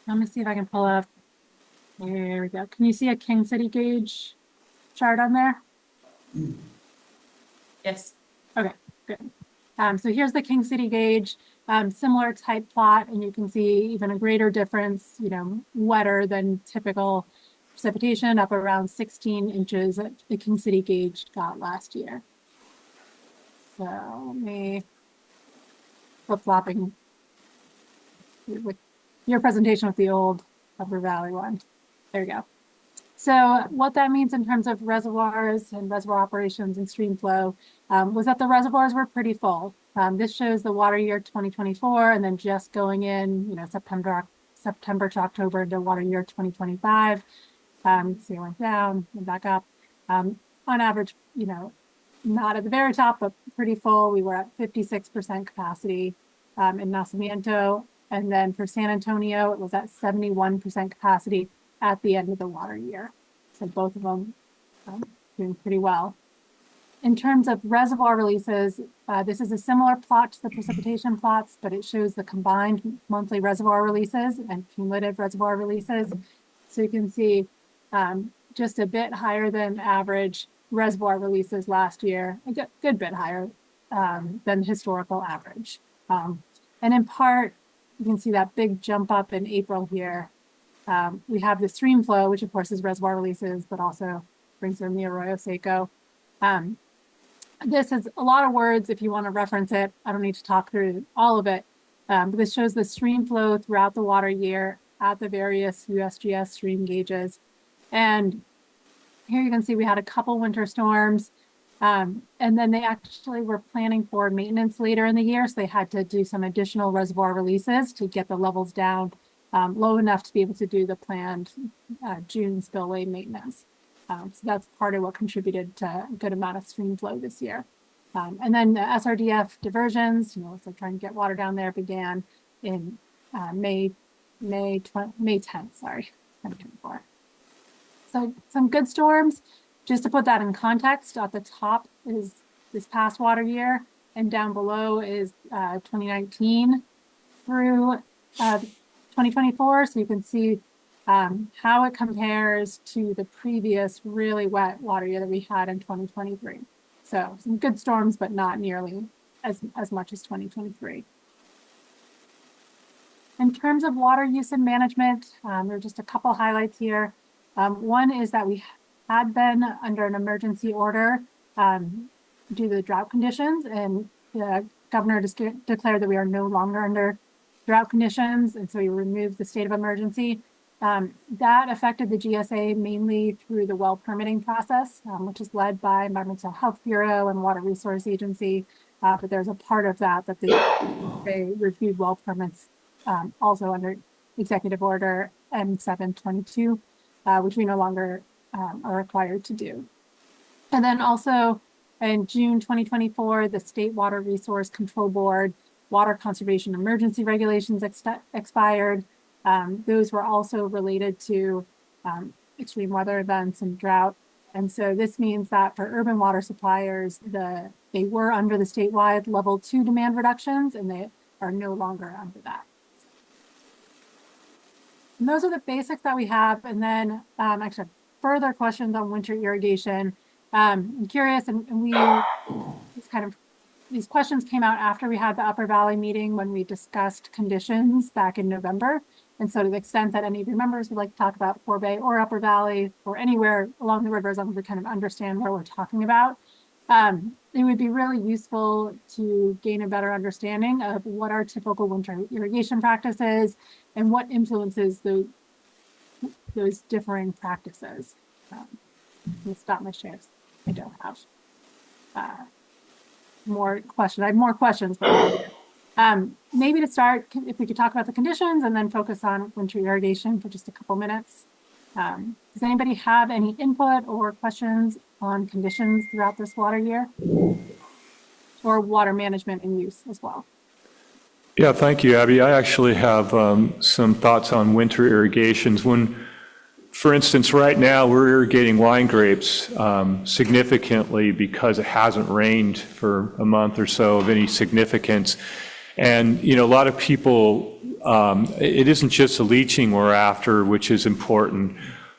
Let me see if I can pull up. There we go. Can you see a King City gauge chart on there? Yes. Okay, good. So here's the King City gauge, similar type plot, and you can see even a greater difference, wetter than typical precipitation, up around 16 inches that the King City gauge got last year. So let me flip-flopping with your presentation with the old Upper Valley one. There you go. So what that means in terms of reservoirs and reservoir operations and stream flow was that the reservoirs were pretty full. This shows the water year 2024, and then just going in, September to October into water year 2025. So it went down and back up. On average, not at the very top, but pretty full. We were at 56% capacity in Nacimiento, And then for San Antonio, it was at 71% capacity at the end of the water year. So both of them doing pretty well. In terms of reservoir releases, this is a similar plot to the precipitation plots, but it shows the combined monthly reservoir releases and cumulative reservoir releases. So you can see just a bit higher than average reservoir releases last year, a good bit higher than historical average. And in part, you can see that big jump up in April here. We have the stream flow, which of course is reservoir releases, but also brings in the Arroyo Seco. This is a lot of words if you want to reference it. I don't need to talk through all of it, but this shows the stream flow throughout the water year at the various USGS stream gauges. And here you can see we had a couple winter storms, and then they actually were planning for maintenance later in the year, so they had to do some additional reservoir releases to get the levels down low enough to be able to do the planned June spillway maintenance. So that's part of what contributed to a good amount of stream flow this year. And then the SRDF diversions, so trying to get water down there, began in May 10th, sorry, 2024. So some good storms. Just to put that in context, at the top is this past water year, and down below is 2019 through 2024. So you can see how it compares to the previous really wet water year that we had in 2023. So some good storms, but not nearly as much as 2023. In terms of water use and management, there are just a couple highlights here. One is that we had been under an emergency order due to the drought conditions, and the governor declared that we are no longer under drought conditions, and so we removed the state of emergency. That affected the GSA mainly through the well permitting process, which is led by Environmental Health Bureau and Water Resource Agency. But there's a part of that they reviewed well permits also under Executive Order M722, which we no longer are required to do. And then also in June 2024, the State Water Resource Control Board Water Conservation Emergency Regulations expired. Those were also related to extreme weather events and drought. And so this means that for urban water suppliers, they were under the statewide level 2 demand reductions, and they are no longer under that. And those are the basics that we have. And then actually further questions on winter irrigation. I'm curious, and these questions came out after we had the Upper Valley meeting when we discussed conditions back in November. And so to the extent that any of your members would like to talk about Forebay or Upper Valley or anywhere along the river, as long as we kind of understand where we're talking about, it would be really useful to gain a better understanding of what our typical winter irrigation practices and what influences those differing practices. Let me stop my shares. I don't have more questions. I have more questions, but maybe to start, if we could talk about the conditions and then focus on winter irrigation for just a couple minutes. Does anybody have any input or questions on conditions throughout this water year? Or water management and use as well? Yeah, thank you, Abby. I actually have some thoughts on winter irrigations. For instance, right now we're irrigating wine grapes significantly because it hasn't rained for a month or so of any significance. And, a lot of people, it isn't just the leaching we're after, which is important,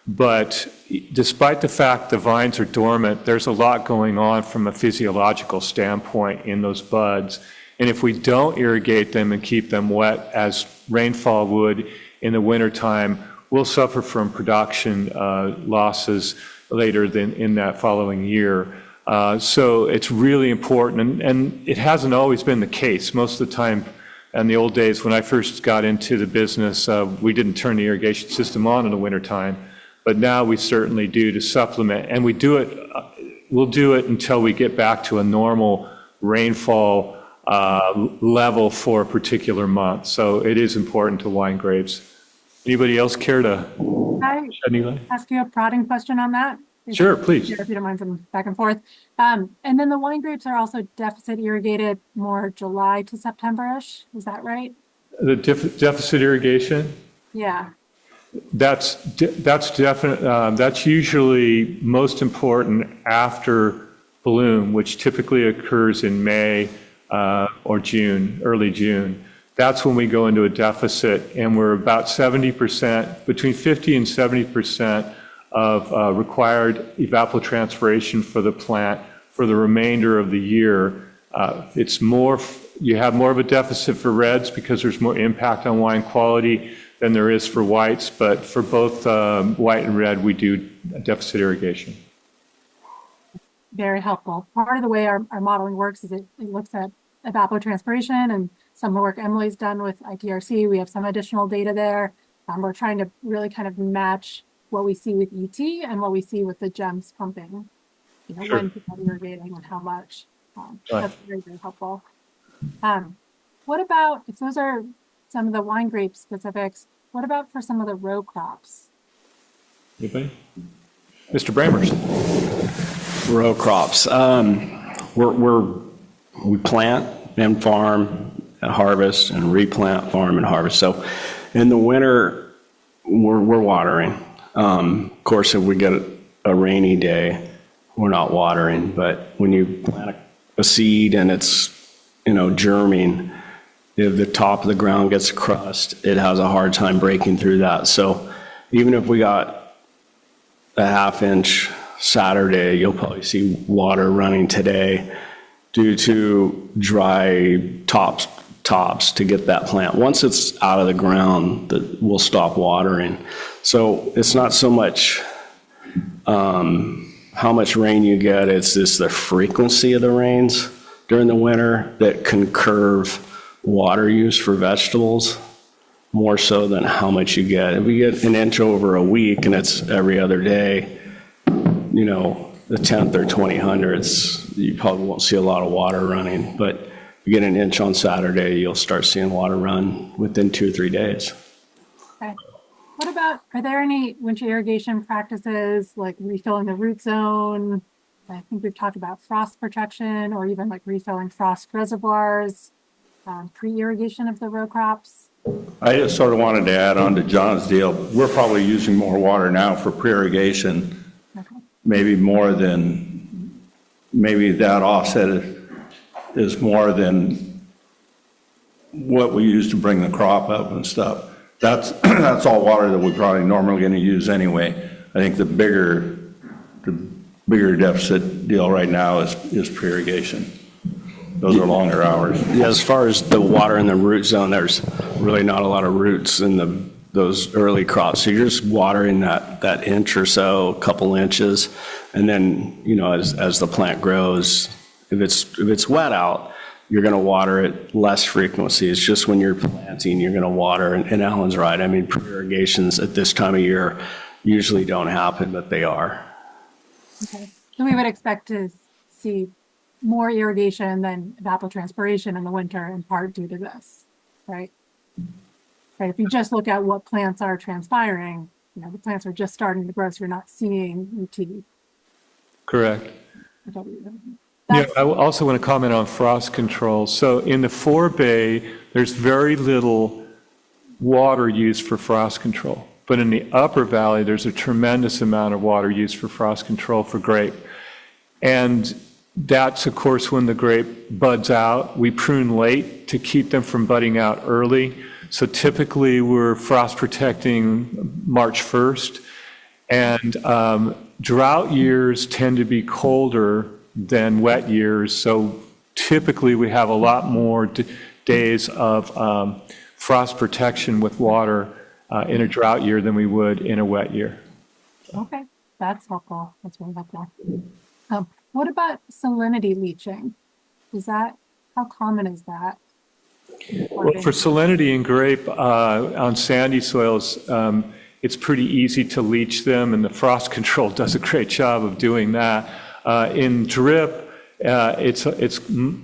but despite the fact the vines are dormant, there's a lot going on from a physiological standpoint in those buds. And if we don't irrigate them and keep them wet as rainfall would in the wintertime, we'll suffer from production losses later in that following year. So it's really important, and it hasn't always been the case. Most of the time, in the old days when I first got into the business, we didn't turn the irrigation system on in the wintertime, but now we certainly do to supplement, and we'll do it until we get back to a normal rainfall level for a particular month. So it is important to wine grapes. Anybody else care to shed any light? Ask you a prodding question on that? Sure, please. If you don't mind some back and forth. And then the wine grapes are also deficit irrigated more July to September-ish. Is that right? The deficit irrigation, Yeah. that's definite, that's usually most important after bloom, which typically occurs in May or June, early June. That's when we go into a deficit, and we're about 70%, between 50 and 70% of required evapotranspiration for the plant for the remainder of the year. It's more, you have more of a deficit for reds because there's more impact on wine quality than there is for whites, but for both white and red, we do deficit irrigation. Very helpful. Part of the way our modeling works is it looks at evapotranspiration and some of the work Emily's done with ITRC. We have some additional data there. We're trying to really kind of match what we see with ET and what we see with the GEMS pumping, you know, Sure. when people are irrigating and how much. Right. That's very, very helpful. What about, if those are some of the wine grape specifics, what about for some of the row crops? Anybody? Mr. Bramers. Row crops. We plant and farm and harvest and replant, farm and harvest. So in the winter, we're watering. Of course, if we get a rainy day, we're not watering. But when you plant a seed and it's, you know, germing, if the top of the ground gets crust, it has a hard time breaking through that. So even if we got a half-inch Saturday, you'll probably see water running today due to dry tops to get that plant. Once it's out of the ground, we'll stop watering. So it's not so much how much rain you get, it's just the frequency of the rains during the winter that can curve water use for vegetables more so than how much you get. If we get an inch over a week and it's every other day, you know, the 10th or 2000s, you probably won't see a lot of water running. But if you get an inch on Saturday, you'll start seeing water run within 2 or 3 days. Okay. What about, are there any winter irrigation practices like refilling the root zone? I think we've talked about frost protection or even like refilling frost reservoirs, pre-irrigation of the row crops. I just sort of wanted to add on to John's deal. We're probably using more water now for pre-irrigation, Okay. maybe more than, maybe that offset is more than what we use to bring the crop up and stuff. That's all water that we're probably normally going to use anyway. I think the bigger deficit deal right now is pre-irrigation. Those are longer hours. Yeah, as far as the water in the root zone, there's really not a lot of roots in those early crops. So you're just watering that inch or so, a couple inches, and then, you know, as the plant grows, if it's wet out, you're going to water it less frequency. It's just when you're planting, you're going to water. And Alan's right. I mean, pre-irrigations at this time of year usually don't happen, but they are. Okay. So we would expect to see more irrigation than evapotranspiration in the winter, in part due to this, right? Right. If you just look at what plants are transpiring, you know, the plants are just starting to grow, so you're not seeing UT. Correct. Yeah, I also want to comment on frost control. So in the Forebay, there's very little water used for frost control. But in the upper valley, there's a tremendous amount of water used for frost control for grape. And that's, of course, when the grape buds out. We prune late to keep them from budding out early. So typically, we're frost protecting March 1st. And drought years tend to be colder than wet years. So typically, we have a lot more days of frost protection with water in a drought year than we would in a wet year. Okay, that's helpful. That's really helpful. What about salinity leaching? How common is that? Well, for salinity in grape on sandy soils, it's pretty easy to leach them, and the frost control does a great job of doing that. In drip, it's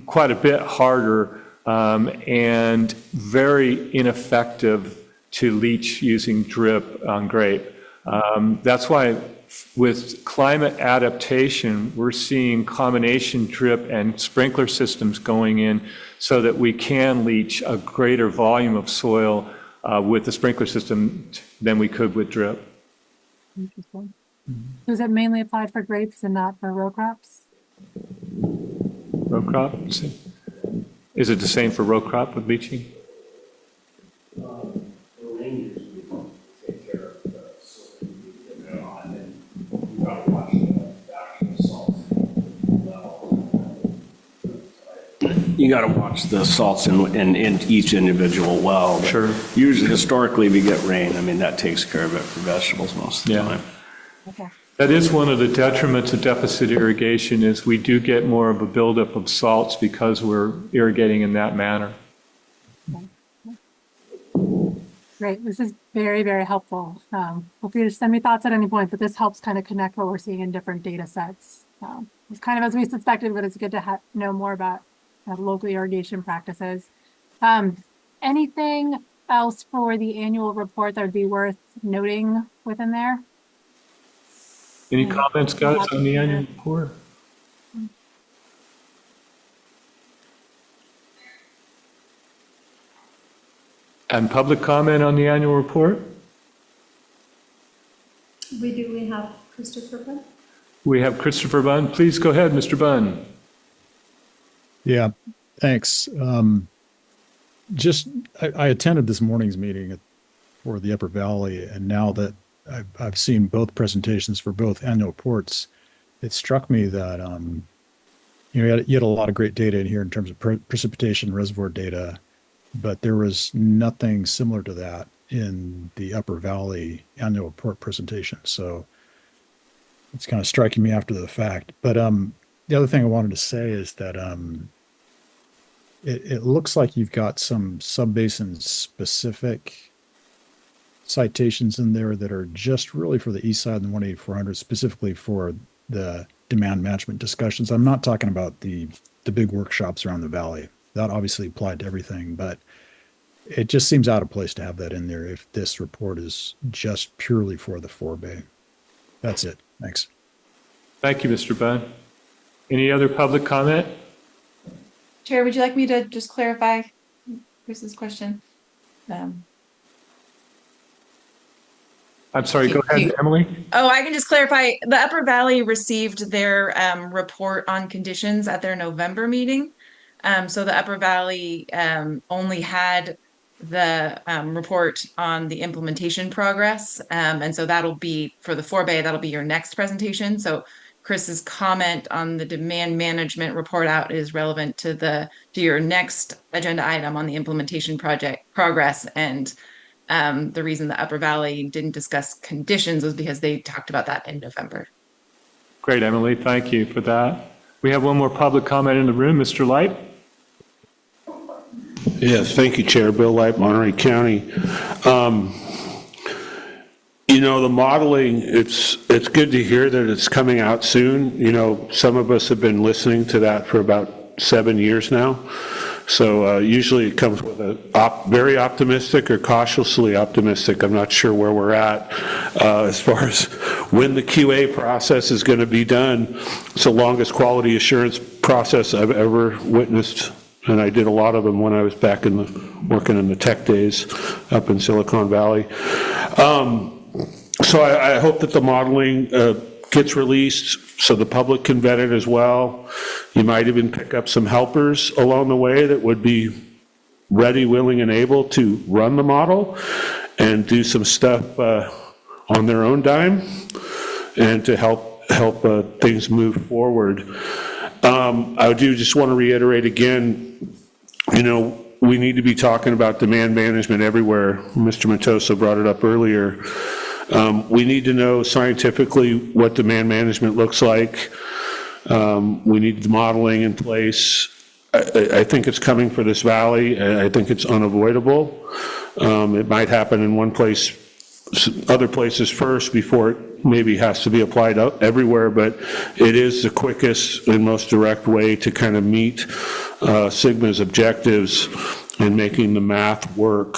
quite a bit harder and very ineffective to leach using drip on grape. That's why with climate adaptation, we're seeing combination drip and sprinkler systems going in so that we can leach a greater volume of soil with the sprinkler system than we could with drip. Interesting. Was it mainly applied for grapes and not for row crops? Row crop? Is it the same for row crop with leaching? You got to watch the salts in each individual well. But Sure. Usually, historically, we get rain. I mean, that takes care of it for vegetables most of the Yeah. time. Okay. That is one of the detriments of deficit irrigation is we do get more of a buildup of salts because we're irrigating in that manner. Great. This is very, very helpful. Feel free to send me thoughts at any point, but this helps kind of connect what we're seeing in different data sets. It's kind of as we suspected, but it's good to know more about local irrigation practices. Anything else for the annual report that would be worth noting within there? Any comments, guys, on the annual report? And public comment on the annual report? We have Christopher Bunn. We have Christopher Bunn. Please go ahead, Mr. Bunn. Yeah, thanks. I attended this morning's meeting for the Upper Valley, and now that I've seen both presentations for both annual reports, it struck me that you had a lot of great data in here in terms of precipitation reservoir data, but there was nothing similar to that in the Upper Valley annual report presentation. So it's kind of striking me after the fact. But the other thing I wanted to say is that it looks like you've got some subbasin specific citations in there that are just really for the east side of the 18400, specifically for the demand management discussions. I'm not talking about the big workshops around the valley. That obviously applied to everything, but it just seems out of place to have that in there if this report is just purely for the Forebay. That's it. Thanks. Thank you, Mr. Bunn. Any other public comment? Chair, would you like me to just clarify Chris's question? I'm sorry, go ahead, Emily. Oh, I can just clarify. The Upper Valley received their report on conditions at their November meeting. So the Upper Valley only had the report on the implementation progress. And so that'll be for the Forebay, that'll be your next presentation. So Chris's comment on the demand management report out is relevant to your next agenda item on the implementation project progress. And the reason the Upper Valley didn't discuss conditions was because they talked about that in November. Great, Emily. Thank you for that. We have one more public comment in the room. Mr. Light? Yes, thank you, Chair. Bill Light, Monterey County. The modeling, it's good to hear that it's coming out soon. Some of us have been listening to that for about 7 years now. So usually it comes with a very optimistic or cautiously optimistic. I'm not sure where we're at as far as when the QA process is going to be done. It's the longest quality assurance process I've ever witnessed. And I did a lot of them when I was back working in the tech days up in Silicon Valley. So I hope that the modeling gets released so the public can vet it as well. You might even pick up some helpers along the way that would be ready, willing, and able to run the model and do some stuff on their own dime and to help things move forward. I do just want to reiterate again, we need to be talking about demand management everywhere. Mr. Matoso brought it up earlier. We need to know scientifically what demand management looks like. We need the modeling in place. I think it's coming for this valley. I think it's unavoidable. It might happen in one place, other places first before it maybe has to be applied everywhere, but it is the quickest and most direct way to kind of meet Sigma's objectives in making the math work.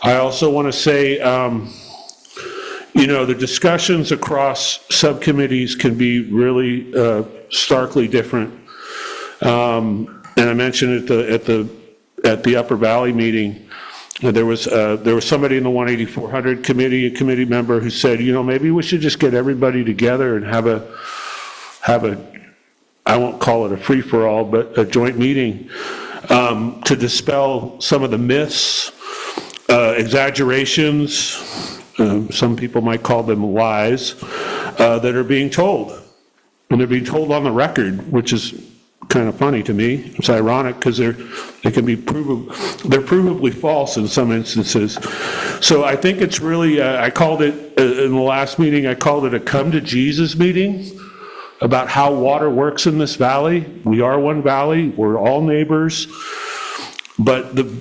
I also want to say, you know, the discussions across subcommittees can be really starkly different. And I mentioned at the Upper Valley meeting, there was somebody in the 18400 committee, a committee member, who said, you know, maybe we should just get everybody together and have a, I won't call it a free-for-all, but a joint meeting to dispel some of the myths, exaggerations, some people might call them lies, that are being told. And they're being told on the record, which is kind of funny to me. It's ironic because they can be they're provably false in some instances. So I think it's really, I called it, in the last meeting, I called it a come to Jesus meeting about how water works in this valley. We are one valley, we're all neighbors, but the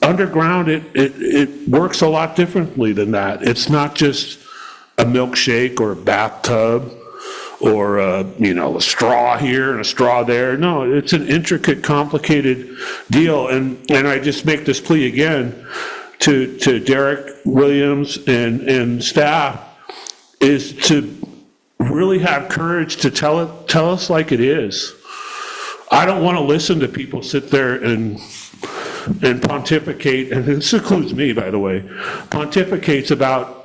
underground, it works a lot differently than that. It's not just a milkshake or a bathtub or you know, a straw here and a straw there. No, it's an intricate, complicated deal. And I just make this plea again to Derek Williams and staff, is to really have courage to tell us like it is. I don't want to listen to people sit there and pontificate, and this includes me, by the way, pontificates about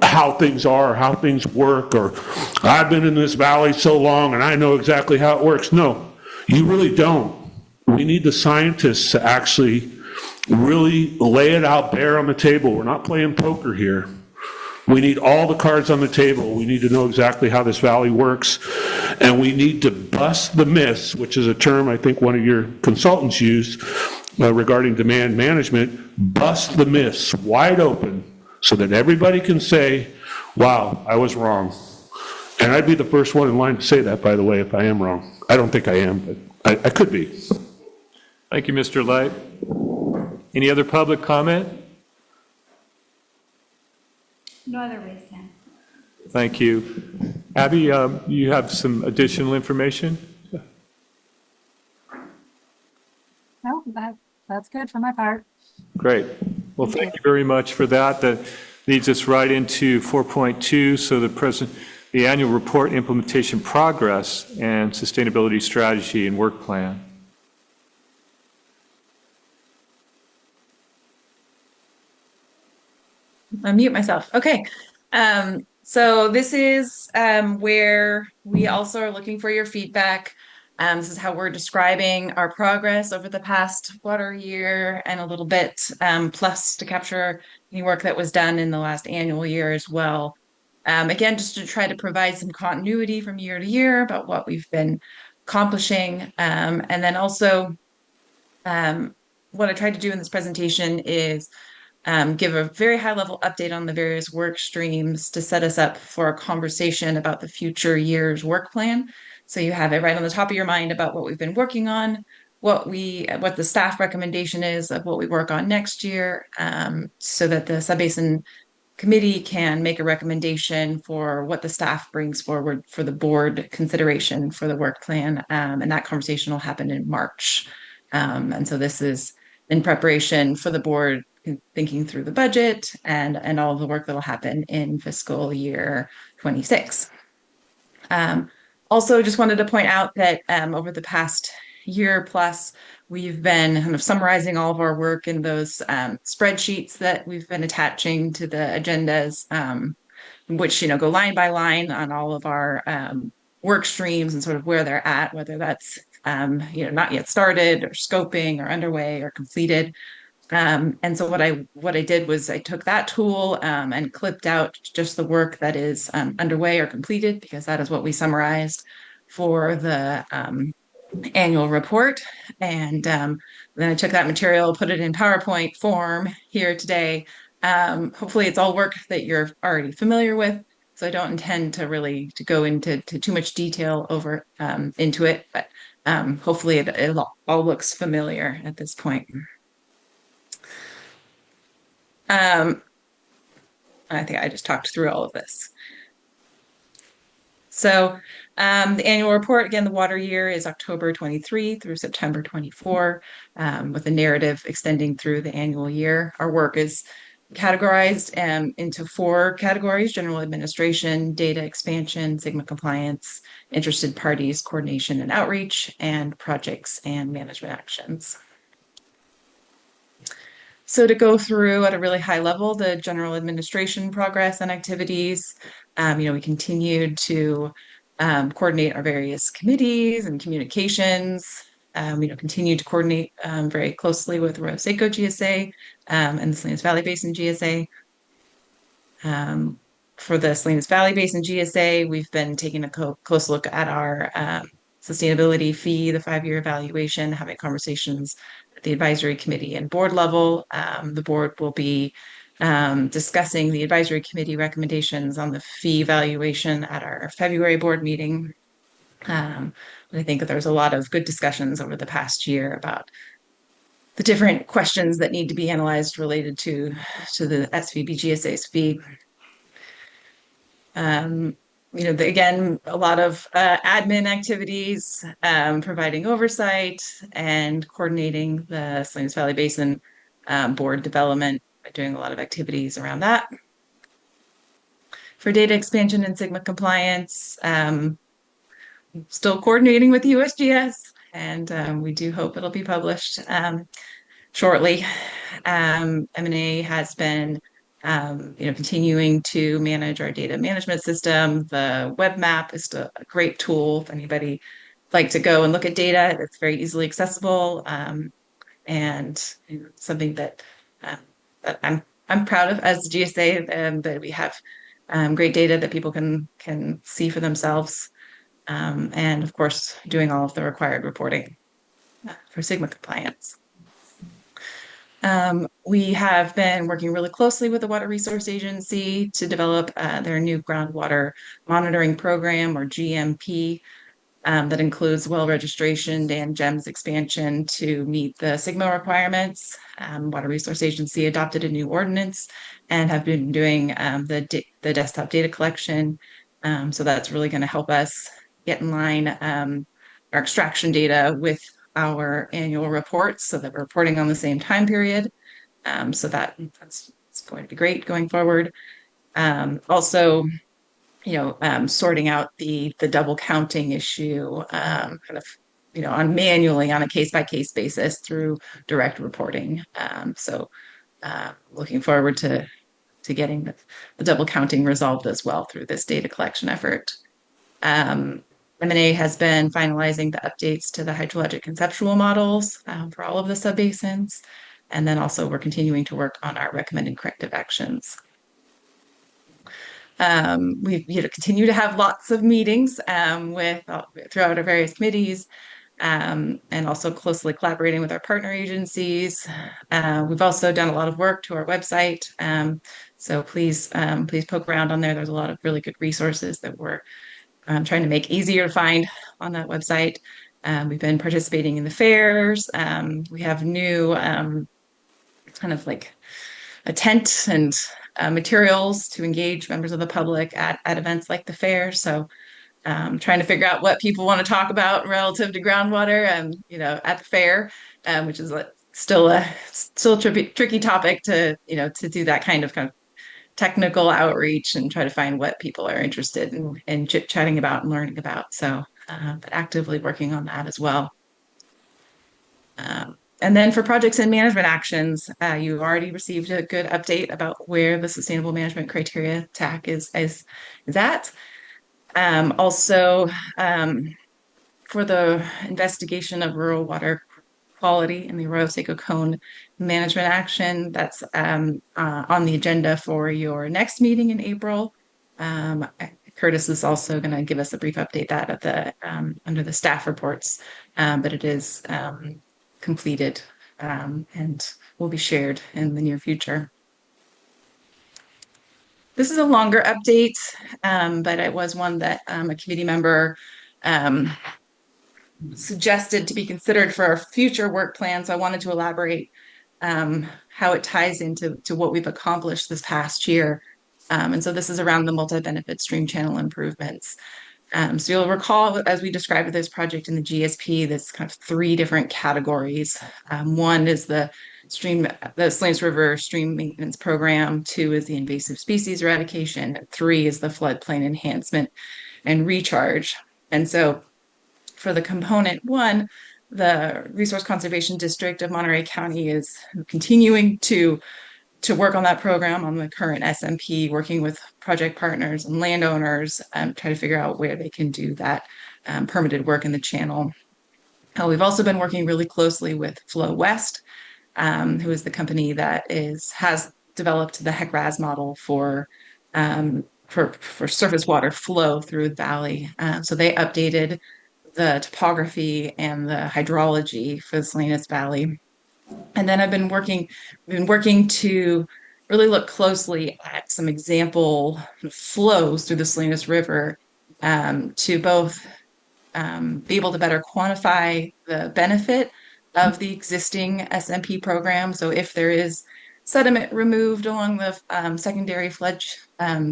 how things are, how things work, or I've been in this valley so long and I know exactly how it works. No, you really don't. We need the scientists to actually really lay it out bare on the table. We're not playing poker here. We need all the cards on the table. We need to know exactly how this valley works, and we need to bust the myths, which is a term I think one of your consultants used regarding demand management. Bust the myths wide open so that everybody can say, wow, I was wrong. And I'd be the first one in line to say that, by the way, if I am wrong. I don't think I am, but I could be. Thank you, Mr. Light. Any other public comment? No other raised hand. Thank you. Abby, you have some additional information? No, that's good for my part. Great. Well, thank you very much for that. That leads us right into 4.2. So the annual report implementation progress and sustainability strategy and work plan. Unmute myself. Okay. So this is where we also are looking for your feedback. This is how we're describing our progress over the past water year and a little bit, plus to capture any work that was done in the last annual year as well. Again, just to try to provide some continuity from year to year about what we've been accomplishing. And then also, what I tried to do in this presentation is give a very high level update on the various work streams to set us up for a conversation about the future year's work plan. So you have it right on the top of your mind about what we've been working on, what the staff recommendation is of what we work on next year, so that the Subbasin Committee can make a recommendation for what the staff brings forward for the board consideration for the work plan. And that conversation will happen in March. And so this is in preparation for the board thinking through the budget and all of the work that will happen in fiscal year 26. Also, just wanted to point out that over the past year plus, we've been kind of summarizing all of our work in those spreadsheets that we've been attaching to the agendas, which go line by line on all of our work streams and sort of where they're at, whether that's not yet started or scoping or underway or completed. And so what I did was I took that tool and clipped out just the work that is underway or completed, because that is what we summarized for the annual report. And then I took that material, put it in PowerPoint form here today. Hopefully it's all work that you're already familiar with, so I don't intend to go into too much detail into it, but hopefully it all looks familiar at this point. I think I just talked through all of this. So the annual report, again, the water year is October 23 through September 24, with a narrative extending through the annual year. Our work is categorized into 4 categories: general administration, data expansion, Sigma compliance, interested parties, coordination and outreach, and projects and management actions. So to go through at a really high level, the general administration progress and activities, we continued to coordinate our various committees and communications, continue to coordinate very closely with Roseco GSA and the Salinas Valley Basin GSA. For the Salinas Valley Basin GSA, we've been taking a close look at our sustainability fee, the 5-year evaluation, having conversations at the advisory committee and board level. The board will be discussing the advisory committee recommendations on the fee evaluation at our February board meeting. I think that there's a lot of good discussions over the past year about the different questions that need to be analyzed related to the SVB GSA's fee. Again, a lot of admin activities, providing oversight and coordinating the Salinas Valley Basin board development by doing a lot of activities around that. For data expansion and Sigma compliance, still coordinating with USGS, and we do hope it'll be published shortly. M&A has been continuing to manage our data management system. The web map is a great tool if anybody like to go and look at data. It's very easily accessible, and something that I'm proud of as the GSA, that we have great data that people can see for themselves, and of course doing all of the required reporting for Sigma compliance. We have been working really closely with the Water Resource Agency to develop their new groundwater monitoring program, or GMP, that includes well registration and GEMS expansion to meet the Sigma requirements. Water Resource Agency adopted a new ordinance and have been doing the desktop data collection. So that's really going to help us get in line our extraction data with our annual reports so that we're reporting on the same time period. So that's going to be great going forward. Also, sorting out the double counting issue, manually on a case-by-case basis through direct reporting. Looking forward to getting the double counting resolved as well through this data collection effort. M&A has been finalizing the updates to the hydrologic conceptual models for all of the subbasins. And then also we're continuing to work on our recommended corrective actions. We continue to have lots of meetings throughout our various committees, and also closely collaborating with our partner agencies. We've also done a lot of work to our website. So please poke around on there. There's a lot of really good resources that we're trying to make easier to find on that website. We've been participating in the fairs. We have new kind of like a tent and materials to engage members of the public at events like the fair. So trying to figure out what people want to talk about relative to groundwater at the fair, which is still a tricky topic to do that kind of technical outreach and try to find what people are interested in chit-chatting about and learning about. So but actively working on that as well. And then for projects and management actions, you already received a good update about where the sustainable management criteria TAC is at. Also, for the investigation of rural water quality in the Arroyo Seco Cone management action, that's on the agenda for your next meeting in April. Curtis is also going to give us a brief update that at the under the staff reports, but it is completed and will be shared in the near future. This is a longer update, but it was one that a committee member suggested to be considered for our future work plans. So I wanted to elaborate how it ties into what we've accomplished this past year. And so this is around the multi-benefit stream channel improvements. So you'll recall, as we described this project in the GSP, there's kind of 3 different categories. One is the the Salinas River Stream Maintenance Program. 2 is the invasive species eradication. 3 is the floodplain enhancement and recharge. And so for the component 1, the Resource Conservation District of Monterey County is continuing to work on that program on the current SMP, working with project partners and landowners, try to figure out where they can do that permitted work in the channel. We've also been working really closely with Flow West, who is the company that has developed the HEC-RAS model for surface water flow through the valley. So they updated the topography and the hydrology for the Salinas Valley. And then I've been working to really look closely at some example flows through the Salinas River to both be able to better quantify the benefit of the existing SMP program. So if there is sediment removed along the secondary flood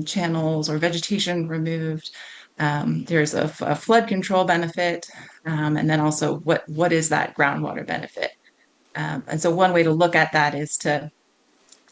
channels or vegetation removed, there's a flood control benefit, and then also what is that groundwater benefit? And so one way to look at that is to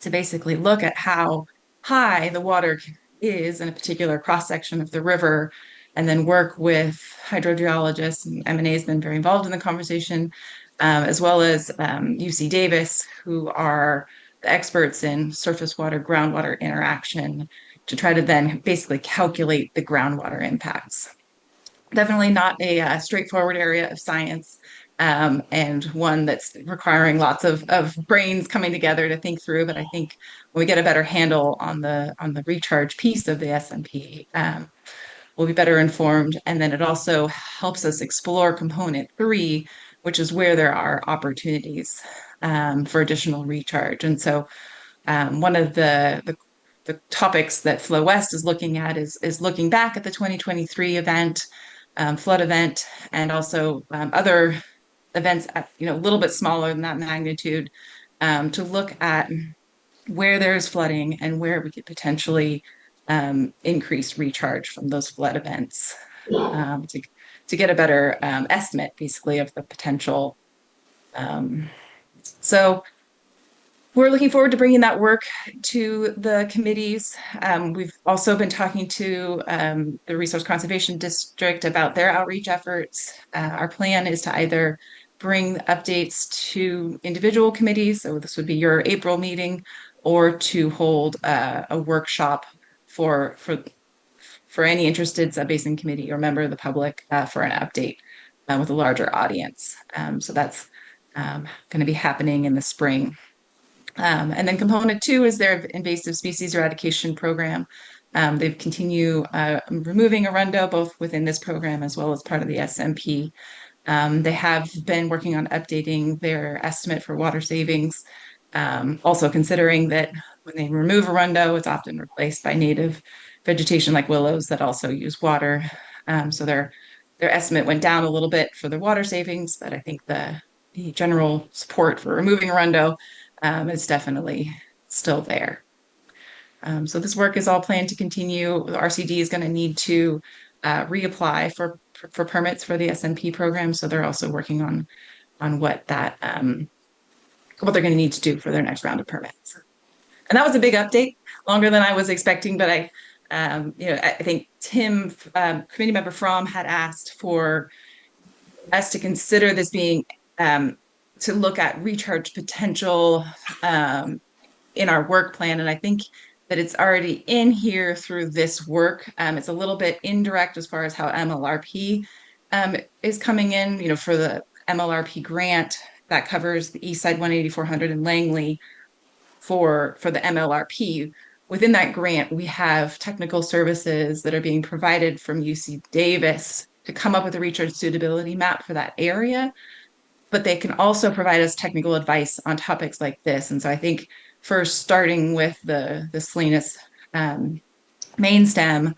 basically look at how high the water is in a particular cross-section of the river, and then work with hydrogeologists, and M&A has been very involved in the conversation, as well as UC Davis, who are the experts in surface water, groundwater interaction, to try to then basically calculate the groundwater impacts. Definitely not a straightforward area of science, and one that's requiring lots of brains coming together to think through. But I think when we get a better handle on the recharge piece of the SMP, we'll be better informed. And then it also helps us explore component 3, which is where there are opportunities for additional recharge. And so one of the topics that Flow West is looking at is looking back at the 2023 event, flood event, and also other events at, a little bit smaller than that magnitude, to look at where there's flooding and where we could potentially increase recharge from those flood events, to get a better estimate, basically, of the potential. So we're looking forward to bringing that work to the committees. We've also been talking to the Resource Conservation District about their outreach efforts. Our plan is to either bring updates to individual committees, so this would be your April meeting, or to hold a workshop for any interested sub-basin committee or member of the public for an update with a larger audience. So that's going to be happening in the spring. And then component 2 is their invasive species eradication program. They've continued removing arundo both within this program as well as part of the SMP. They have been working on updating their estimate for water savings, also considering that when they remove arundo, it's often replaced by native vegetation like willows that also use water. So their estimate went down a little bit for the water savings, but I think the general support for removing arundo is definitely still there. So this work is all planned to continue. The RCD is going to need to reapply for permits for the SMP program. So they're also working on what they're going to need to do for their next round of permits. And that was a big update, longer than I was expecting. But I think Tim, committee member Fromm, had asked for us to consider this being to look at recharge potential in our work plan. And I think that it's already in here through this work. It's a little bit indirect as far as how MLRP is coming in, for the MLRP grant that covers the East Side 18400 and Langley for the MLRP. Within that grant, we have technical services that are being provided from UC Davis to come up with a recharge suitability map for that area. But they can also provide us technical advice on topics like this. And so I think first starting with the Salinas main stem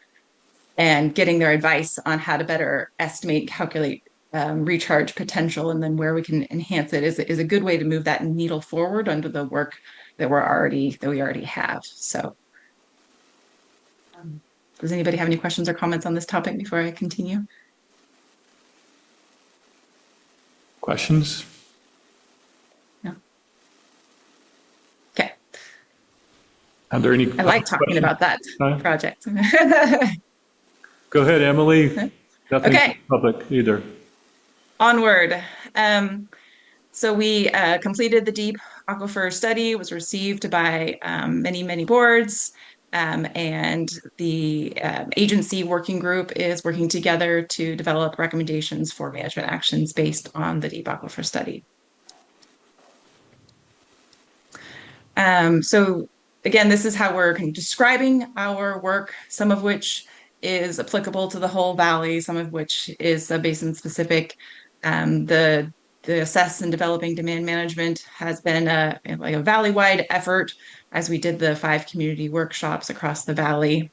and getting their advice on how to better estimate, calculate recharge potential, and then where we can enhance it is a good way to move that needle forward under the work that we already have. So does anybody have any questions or comments on this topic before I continue? Questions? No. Are there any? I like talking about that project. Go ahead, Emily. Nothing Okay. public either. Onward. So we completed the deep aquifer study, was received by many, many boards, and the agency working group is working together to develop recommendations for management actions based on the deep aquifer study. So again, this is how we're kind of describing our work, some of which is applicable to the whole valley, some of which is basin specific. The assess and developing demand management has been like a valley-wide effort as we did the 5 community workshops across the valley,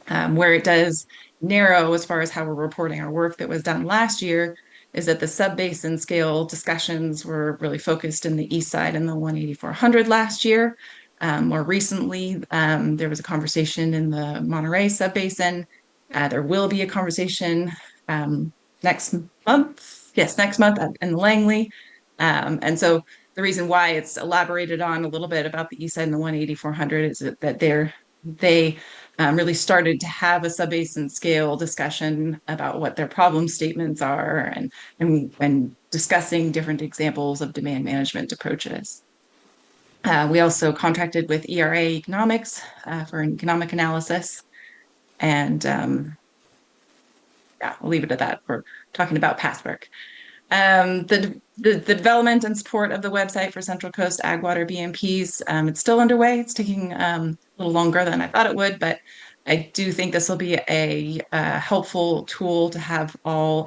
where it does narrow as far as how we're reporting our work that was done last year is that the sub-basin scale discussions were really focused in the east side and the 18400 last year. More recently, there was a conversation in the Monterey sub-basin. There will be a conversation next month. Yes, next month in Langley. And so the reason why it's elaborated on a little bit about the east side and the 18400 is that they really started to have a sub-basin scale discussion about what their problem statements are and discussing different examples of demand management approaches. We also contracted with ERA Economics for an economic analysis. And yeah, I'll leave it at that for talking about past work. The development and support of the website for Central Coast Agwater BMPs, it's still underway. It's taking a little longer than I thought it would, but I do think this will be a helpful tool to have all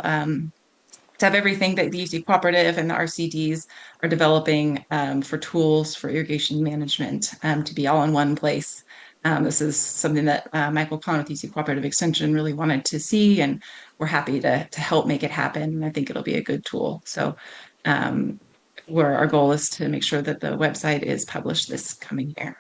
to have everything that the UC Cooperative and the RCDs are developing for tools for irrigation management to be all in one place. This is something that Michael Kahn with UC Cooperative Extension really wanted to see, and we're happy to help make it happen. And I think it'll be a good tool. So where our goal is to make sure that the website is published this coming year.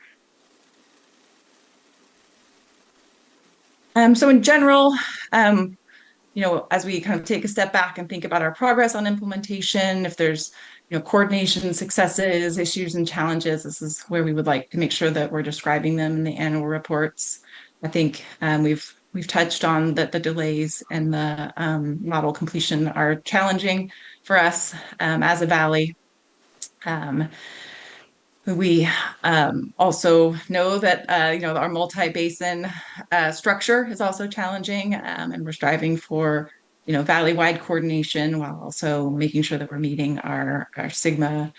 So in general, you know, as we kind of take a step back and think about our progress on implementation, if there's, you know, coordination successes, issues and challenges, this is where we would like to make sure that we're describing them in the annual reports. I think we've touched on that the delays and the model completion are challenging for us as a valley. We also know that you know, our multi-basin structure is also challenging, and we're striving for, you know, valley-wide coordination while also making sure that we're meeting our SGMA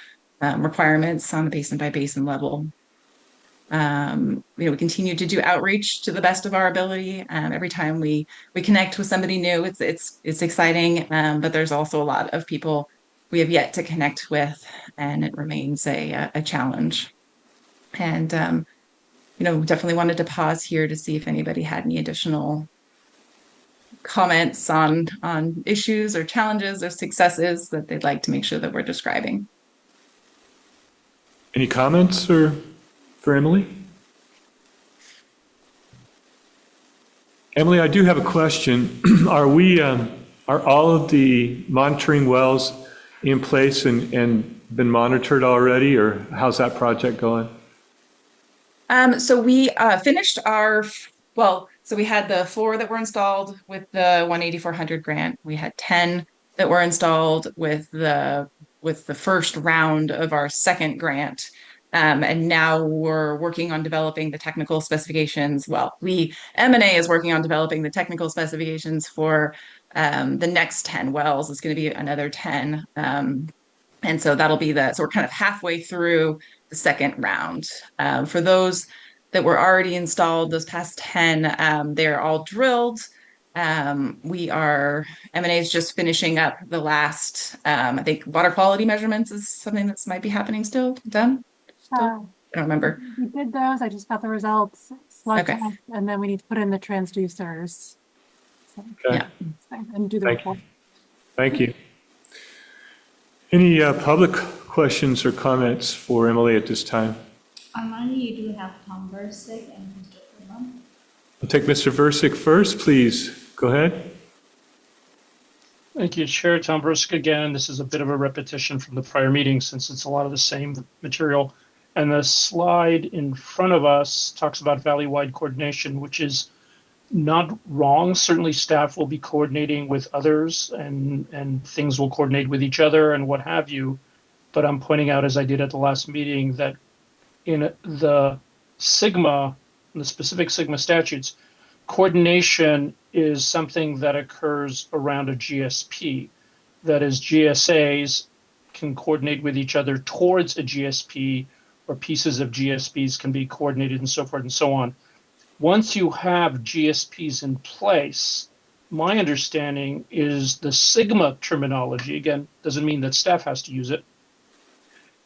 requirements on a basin-by-basin level. You know, we continue to do outreach to the best of our ability. Every time we connect with somebody new, it's exciting, but there's also a lot of people we have yet to connect with, and it remains a challenge. And, you know, definitely wanted to pause here to see if anybody had any additional comments on issues or challenges or successes that they'd like to make sure that we're describing. Any comments for Emily? Emily, I do have a question. Are all of the monitoring wells in place and been monitored already, or how's that project going? So we finished so we had the 4 that were installed with the 18400 grant. We had 10 that were installed with the first round of our second grant. And now we're working on developing the technical specifications. Well, M&A is working on developing the technical specifications for the next 10 wells. It's going to be another 10. And so that'll be so we're kind of halfway through the second round. For those that were already installed, those past 10, they're all drilled. M&A is just finishing up the last, I think water quality measurements is something that might be happening still. Done? I don't remember. We did those. I just got the results. Slug Okay. test, and then we need to put in the transducers. So, Okay. Yeah. and do the report. Thank you. Any public questions or comments for Emily at this time? Online, you do have Tom Versick and Mr. Kurman. I'll take Mr. Versick first, please. Go ahead. Thank you, Chair. Tom Versick again. This is a bit of a repetition from the prior meeting since it's a lot of the same material. And the slide in front of us talks about valley-wide coordination, which is not wrong. Certainly staff will be coordinating with others and things will coordinate with each other and what have you. But I'm pointing out, as I did at the last meeting, that in the Sigma, in the specific Sigma statutes, coordination is something that occurs around a GSP. That is, GSAs can coordinate with each other towards a GSP, or pieces of GSPs can be coordinated and so forth and so on. Once you have GSPs in place, my understanding is the Sigma terminology, again, doesn't mean that staff has to use it,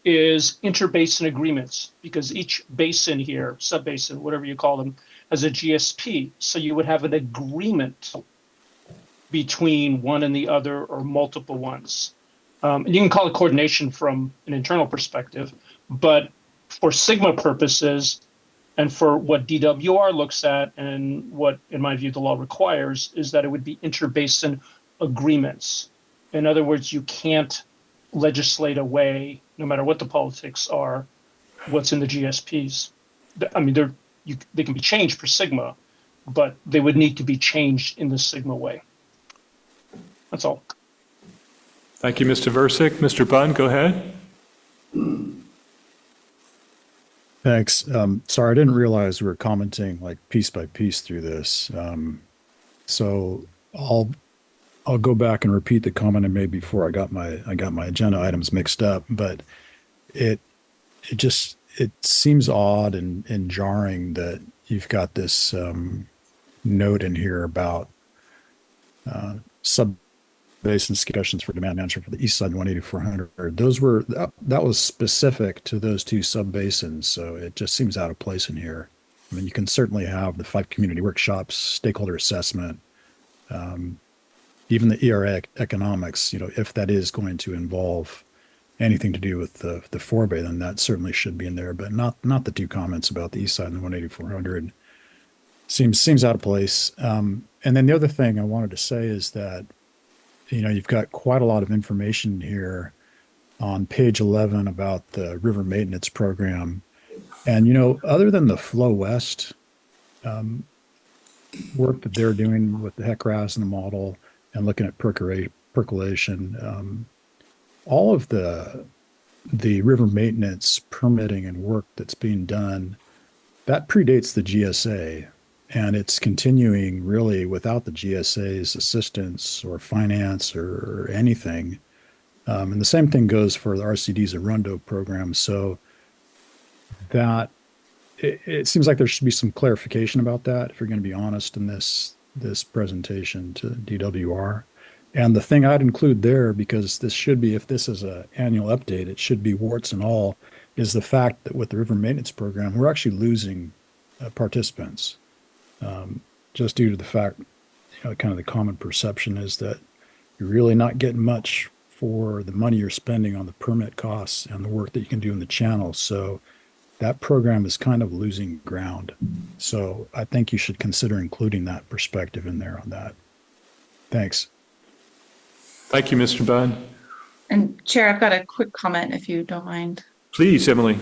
is interbasin agreements, because each basin here, subbasin, whatever you call them, has a GSP. So you would have an agreement between one and the other, or multiple ones. And you can call it coordination from an internal perspective, but for Sigma purposes and for what DWR looks at and what, in my view, the law requires, is that it would be interbasin agreements. In other words, you can't legislate away, no matter what the politics are, what's in the GSPs. I mean, they can be changed for Sigma, but they would need to be changed in the Sigma way. That's all. Thank you, Mr. Versick. Mr. Bunn, go ahead. Thanks. Sorry, I didn't realize we were commenting like piece by piece through this. So I'll go back and repeat the comment I made before. I got my agenda items mixed up, but it seems odd and jarring that you've got this note in here about sub basin discussions for demand management for the east side 180-400. That was specific to those two sub basins, so it just seems out of place in here. I mean, you can certainly have the 5 community workshops, stakeholder assessment, even the ERA economics. If that is going to involve anything to do with the Forebay, then that certainly should be in there, but not the two comments about the east side and the 180-400. Seems out of place. And then the other thing I wanted to say is that you've got quite a lot of information here on page 11 about the river maintenance program. And, other than the Flow West work that they're doing with the HECRAS and the model and looking at percolation, all of the river maintenance permitting and work that's being done, that predates the GSA. And it's continuing really without the GSA's assistance or finance or anything. And the same thing goes for the RCD's Arundo program. So that it seems like there should be some clarification about that, if you're going to be honest in this presentation to DWR. And the thing I'd include there, because this should be, if this is an annual update, it should be warts and all, is the fact that with the river maintenance program, we're actually losing participants. Just due to the fact, kind of the common perception is that you're really not getting much for the money you're spending on the permit costs and the work that you can do in the channel. So that program is kind of losing ground. So I think you should consider including that perspective in there on that. Thanks. Thank you, Mr. Bunn. And Chair, I've got a quick comment if you don't mind. Please, Emily.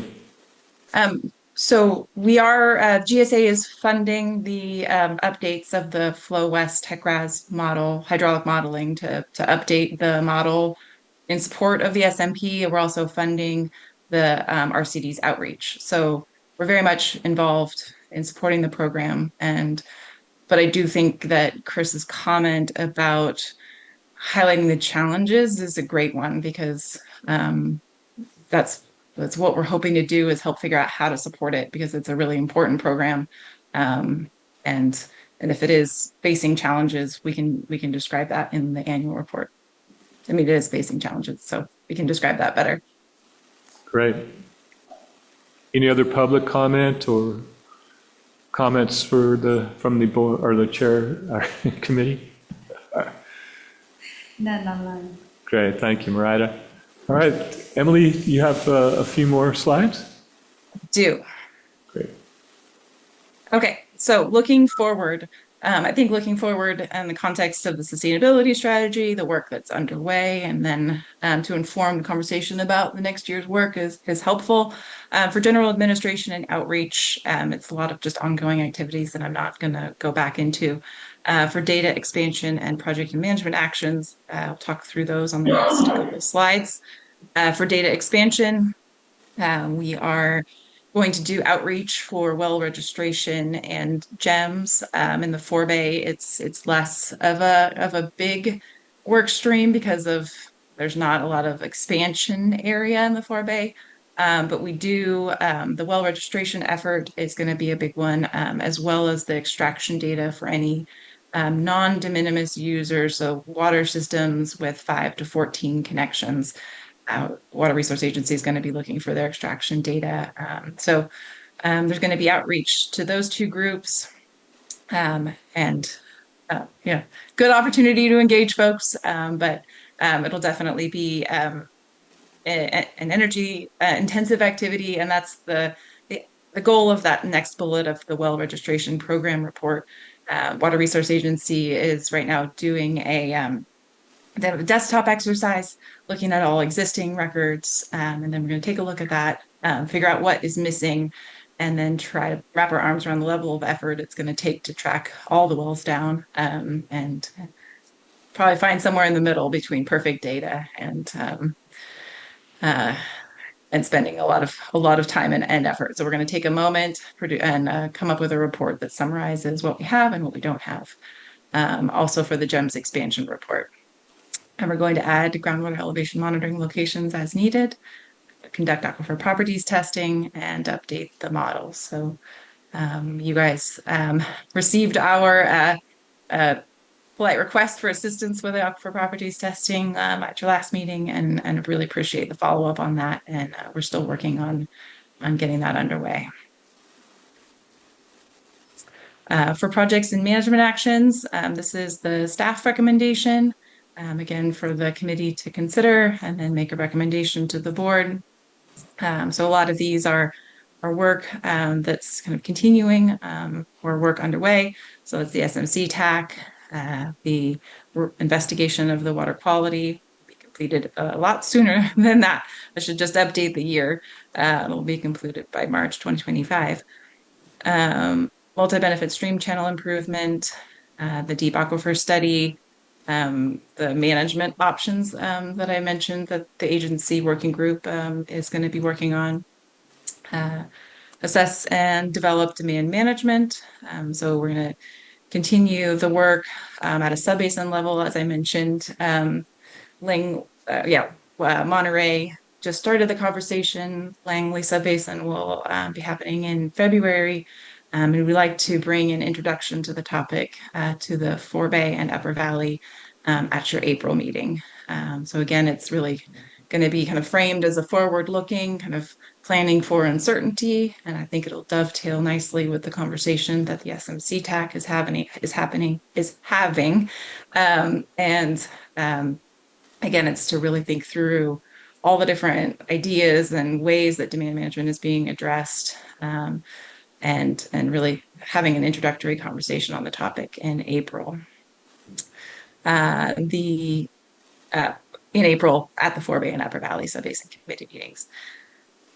So we are, GSA is funding the updates of the Flow West HECRAS model, hydraulic modeling to update the model in support of the SMP. And we're also funding the RCD's outreach. So we're very much involved in supporting the program. But I do think that Chris's comment about highlighting the challenges is a great one, because that's what we're hoping to do, is help figure out how to support it, because it's a really important program. And if it is facing challenges, we can describe that in the annual report. I mean, it is facing challenges, so we can describe that better. Great. Any other public comment or comments from the board or the chair committee? None online. Great, thank you, Marita. All right, Emily, you have a few more slides? Do. Great. Okay, so looking forward, I think looking forward in the context of the sustainability strategy, the work that's underway, and then to inform the conversation about the next year's work is helpful. For general administration and outreach, it's a lot of just ongoing activities that I'm not going to go back into. For data expansion and project and management actions, I'll talk through those on the next couple of slides. For data expansion, we are going to do outreach for well registration and GEMS in the Forebay. It's less of a big work stream because there's not a lot of expansion area in the Forebay. But we do the well registration effort is going to be a big one, as well as the extraction data for any non-de minimis users, so water systems with 5 to 14 connections. Water Resource Agency is going to be looking for their extraction data. There's going to be outreach to those two groups, and good opportunity to engage folks, but it'll definitely be an energy intensive activity, and that's the goal of that next bullet of the well registration program report. Water Resource Agency is right now doing they have a desktop exercise looking at all existing records, and then we're going to take a look at that, figure out what is missing, and then try to wrap our arms around the level of effort it's going to take to track all the wells down, and probably find somewhere in the middle between perfect data and spending a lot of time and effort. So we're going to take a moment and come up with a report that summarizes what we have and what we don't have. Also for the GEMS expansion report. And we're going to add groundwater elevation monitoring locations as needed, conduct aquifer properties testing, and update the models. So you guys received our polite request for assistance with the aquifer properties testing at your last meeting, and really appreciate the follow-up on that. And we're still working on getting that underway. For projects and management actions, this is the staff recommendation. Again, for the committee to consider and then make a recommendation to the board. So a lot of these are work that's kind of continuing or work underway. So it's the SMC TAC, the investigation of the water quality will be completed a lot sooner than that. I should just update the year. It'll be completed by March 2025. Multi-benefit stream channel improvement, the deep aquifer study, the management options that I mentioned that the agency working group is going to be working on. Assess and develop demand management. So we're going to continue the work at a sub-basin level, as I mentioned. Monterey just started the conversation. Langley sub-basin will be happening in February. And we'd like to bring an introduction to the topic to the Forebay and Upper Valley at your April meeting. So again, it's really going to be kind of framed as a forward-looking kind of planning for uncertainty, and I think it'll dovetail nicely with the conversation that the SMC TAC is having. Again, it's to really think through all the different ideas and ways that demand management is being addressed. And really having an introductory conversation on the topic in April. In April at the Forebay and Upper Valley Sub-Basin Committee meetings.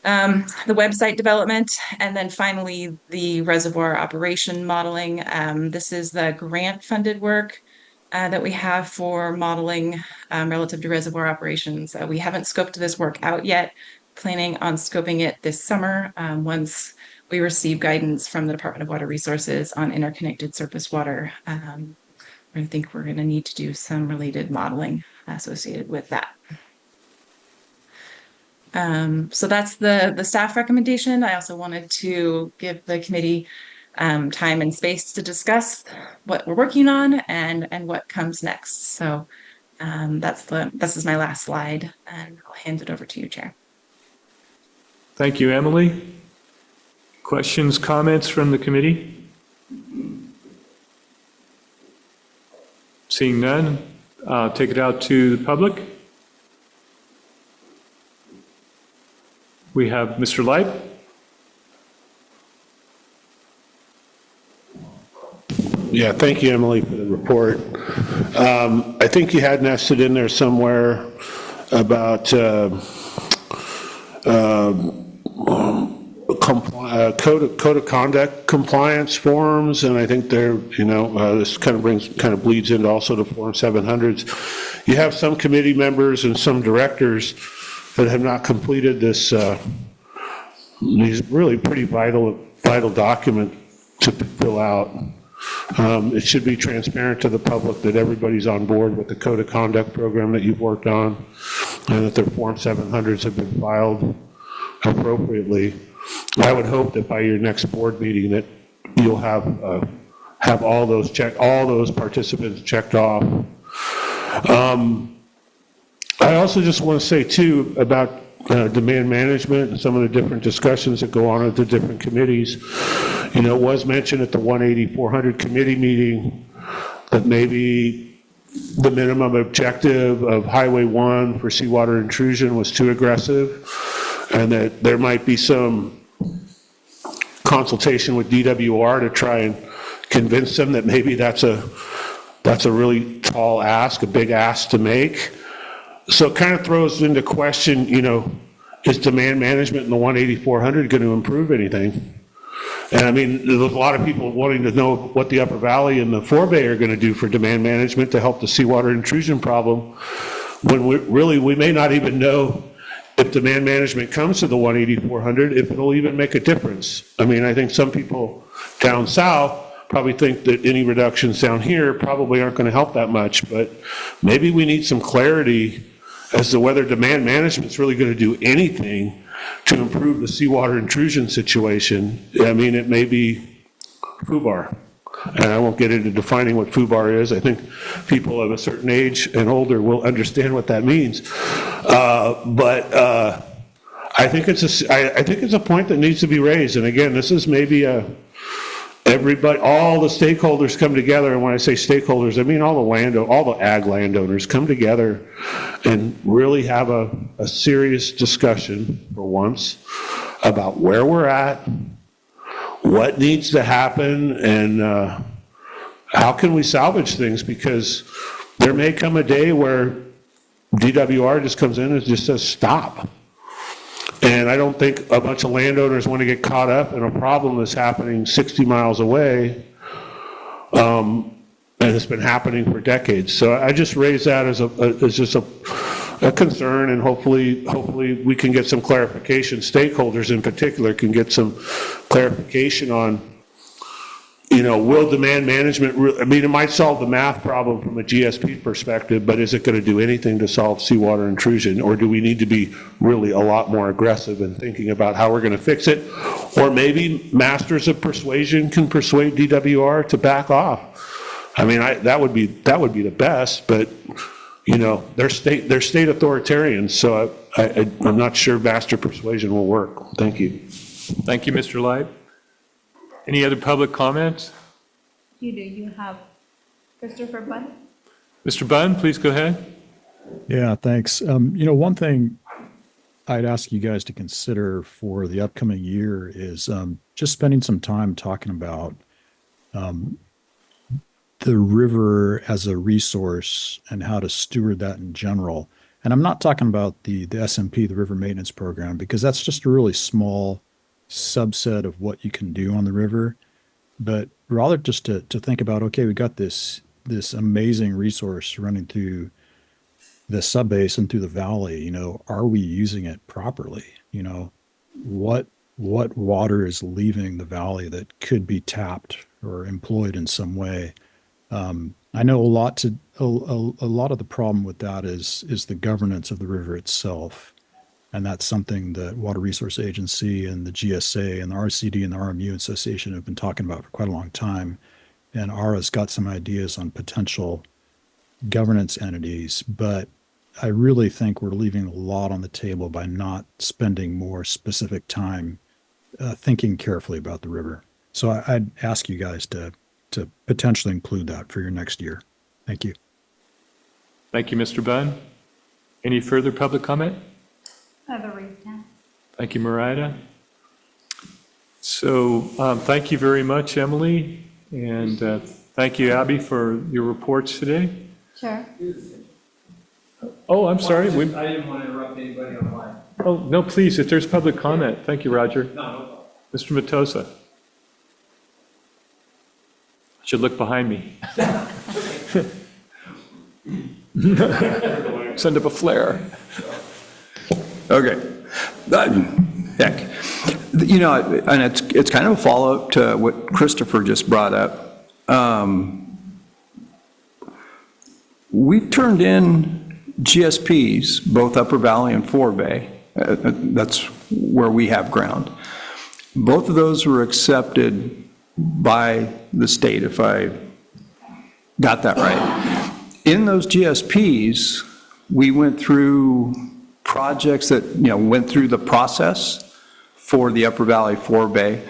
The website development, and then finally the reservoir operation modeling. This is the grant-funded work that we have for modeling relative to reservoir operations. We haven't scoped this work out yet, planning on scoping it this summer once we receive guidance from the Department of Water Resources on interconnected surface water. I think we're going to need to do some related modeling associated with that. So that's the staff recommendation. I also wanted to give the committee time and space to discuss what we're working on and what comes next. So this is my last slide, and I'll hand it over to you, Chair. Thank you, Emily. Questions, comments from the committee? Seeing none, take it out to the public. We have Mr. Leib. Yeah, thank you, Emily, for the report. I think you had nested in there somewhere about code of conduct compliance forms, and I think they're, this kind of bleeds into also the Form 700s. You have some committee members and some directors that have not completed this, these really pretty vital document to fill out. It should be transparent to the public that everybody's on board with the code of conduct program that you've worked on, and that their Form 700s have been filed appropriately. I would hope that by your next board meeting that you'll have all those participants checked off. I also just want to say too about demand management and some of the different discussions that go on at the different committees. It was mentioned at the 180-400 committee meeting that maybe the minimum objective of Highway 1 for seawater intrusion was too aggressive, and that there might be some consultation with DWR to try and convince them that maybe that's a really tall ask, a big ask to make. So it kind of throws into question, is demand management in the 180-400 going to improve anything? And I mean, there's a lot of people wanting to know what the Upper Valley and the Forebay are going to do for demand management to help the seawater intrusion problem, when we may not even know if demand management comes to the 180-400, if it'll even make a difference. I mean, I think some people down south probably think that any reductions down here probably aren't going to help that much, but maybe we need some clarity as to whether demand management is really going to do anything to improve the seawater intrusion situation. I mean, it may be FUBAR, and I won't get into defining what FUBAR is. I think people of a certain age and older will understand what that means. But I think it's a point that needs to be raised. And again, this is maybe everybody, all the stakeholders come together, and when I say stakeholders, I mean all the ag landowners come together and really have a serious discussion for once about where we're at, what needs to happen, and how can we salvage things, because there may come a day where DWR just comes in and just says stop. And I don't think a bunch of landowners want to get caught up in a problem that's happening 60 miles away, and it's been happening for decades. So I just raise that as just a concern, and hopefully we can get some clarification. Stakeholders in particular can get some clarification on, will demand management, it might solve the math problem from a GSP perspective, but is it going to do anything to solve seawater intrusion? Or do we need to be really a lot more aggressive in thinking about how we're going to fix it? Or maybe masters of persuasion can persuade DWR to back off. I mean, that would be the best, but they're state authoritarians, so I'm not sure master persuasion will work. Thank you. Thank you, Mr. Light. Any other public comments? Do you have Christopher Bunn? Mr. Bunn, please go ahead. Yeah, thanks. One thing I'd ask you guys to consider for the upcoming year is just spending some time talking about the river as a resource and how to steward that in general. And I'm not talking about the SMP, the River Maintenance Program, because that's just a really small subset of what you can do on the river, but rather just to think about, okay, we got this amazing resource running through the sub-basin, through the valley, are we using it properly? What water is leaving the valley that could be tapped or employed in some way? I know a lot of the problem with that is the governance of the river itself. And that's something that Water Resource Agency and the GSA and the RCD and the RMU Association have been talking about for quite a long time. And ARA's got some ideas on potential governance entities, but I really think we're leaving a lot on the table by not spending more specific time thinking carefully about the river. So I'd ask you guys to potentially include that for your next year. Thank you. Thank you, Mr. Bunn. Any further public comment? I have a raised hand. Thank you, Mariah. So thank you very much, Emily, and Thank you, Abby, for your reports today. Sure. Oh, I'm sorry. I didn't want to interrupt anybody online. Oh, no, please, if there's public comment. Thank you, Roger. No. Mr. Matosa. Should look behind me. Send up a flare. Okay. Heck. You know, and it's kind of a follow-up to what Christopher just brought up. We've turned in GSPs, both Upper Valley and Forebay. That's where we have ground. Both of those were accepted by the state, if I got that right. In those GSPs, we went through projects that, went through the process for the Upper Valley Forebay.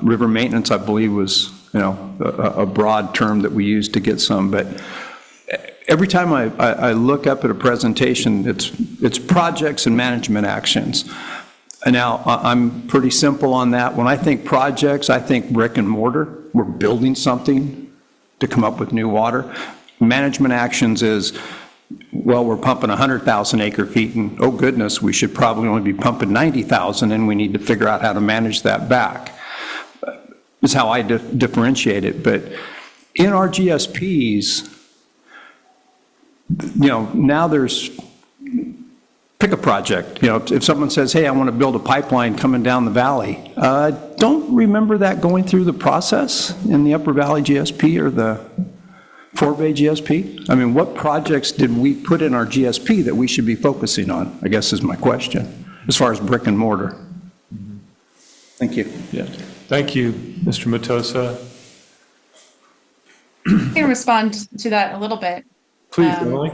River maintenance, I believe, was, a broad term that we used to get some, but every time I look up at a presentation, it's projects and management actions. And now, I'm pretty simple on that. When I think projects, I think brick and mortar. We're building something to come up with new water. Management actions is, well, we're pumping 100,000 acre feet, and oh goodness, we should probably only be pumping 90,000, and we need to figure out how to manage that back. Is how I differentiate it. But in our GSPs, now there's, pick a project. If someone says, hey, I want to build a pipeline coming down the valley, I don't remember that going through the process in the Upper Valley GSP or the Forebay GSP. I mean, what projects did we put in our GSP that we should be focusing on, I guess is my question, as far as brick and mortar. Thank you. Yeah. Thank you, Mr. Matosa. I can respond to that a little bit. Please, Emily.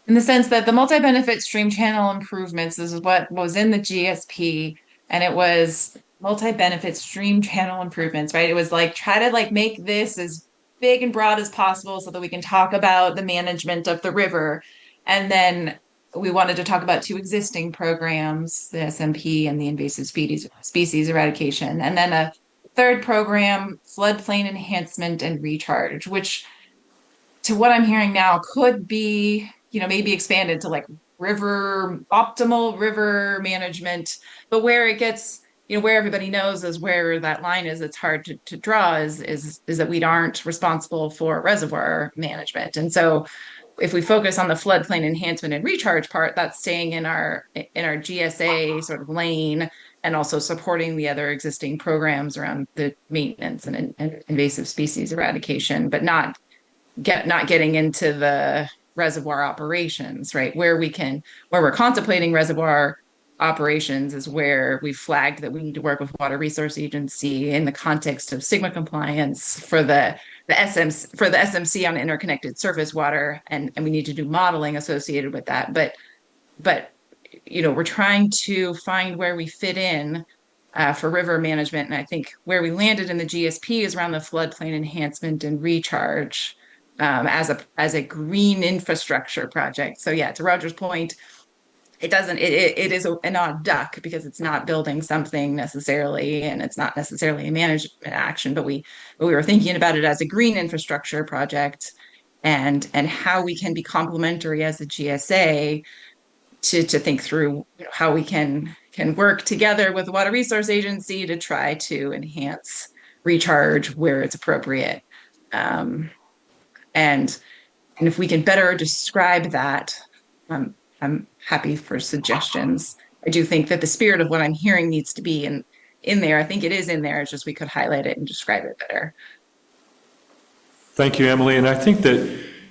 In the sense that the multi-benefit stream channel improvements, this is what was in the GSP, and it was multi-benefit stream channel improvements, right? It was like, try to make this as big and broad as possible so that we can talk about the management of the river. And then we wanted to talk about two existing programs, the SMP and the invasive species eradication. And then a third program, floodplain enhancement and recharge, which to what I'm hearing now could be, maybe expanded to optimal river management, but where it gets, where everybody knows is where that line is, it's hard to draw is that we aren't responsible for reservoir management. And so if we focus on the floodplain enhancement and recharge part, that's staying in our GSA sort of lane and also supporting the other existing programs around the maintenance and invasive species eradication, but not getting into the reservoir operations, right? Where we're contemplating reservoir operations is where we flagged that we need to work with Water Resource Agency in the context of SGMA compliance for the SMC on interconnected surface water, and we need to do modeling associated with that. But we're trying to find where we fit in for river management, and I think where we landed in the GSP is around the floodplain enhancement and recharge as a green infrastructure project. So yeah, to Roger's point, it is an odd duck because it's not building something necessarily, and it's not necessarily a management action, but we were thinking about it as a green infrastructure project and how we can be complementary as a GSA to think through how we can work together with the Water Resource Agency to try to enhance recharge where it's appropriate. And if we can better describe that, I'm happy for suggestions. I do think that the spirit of what I'm hearing needs to be in there. I think it is in there. It's just we could highlight it and describe it better. Thank you, Emily. And I think that,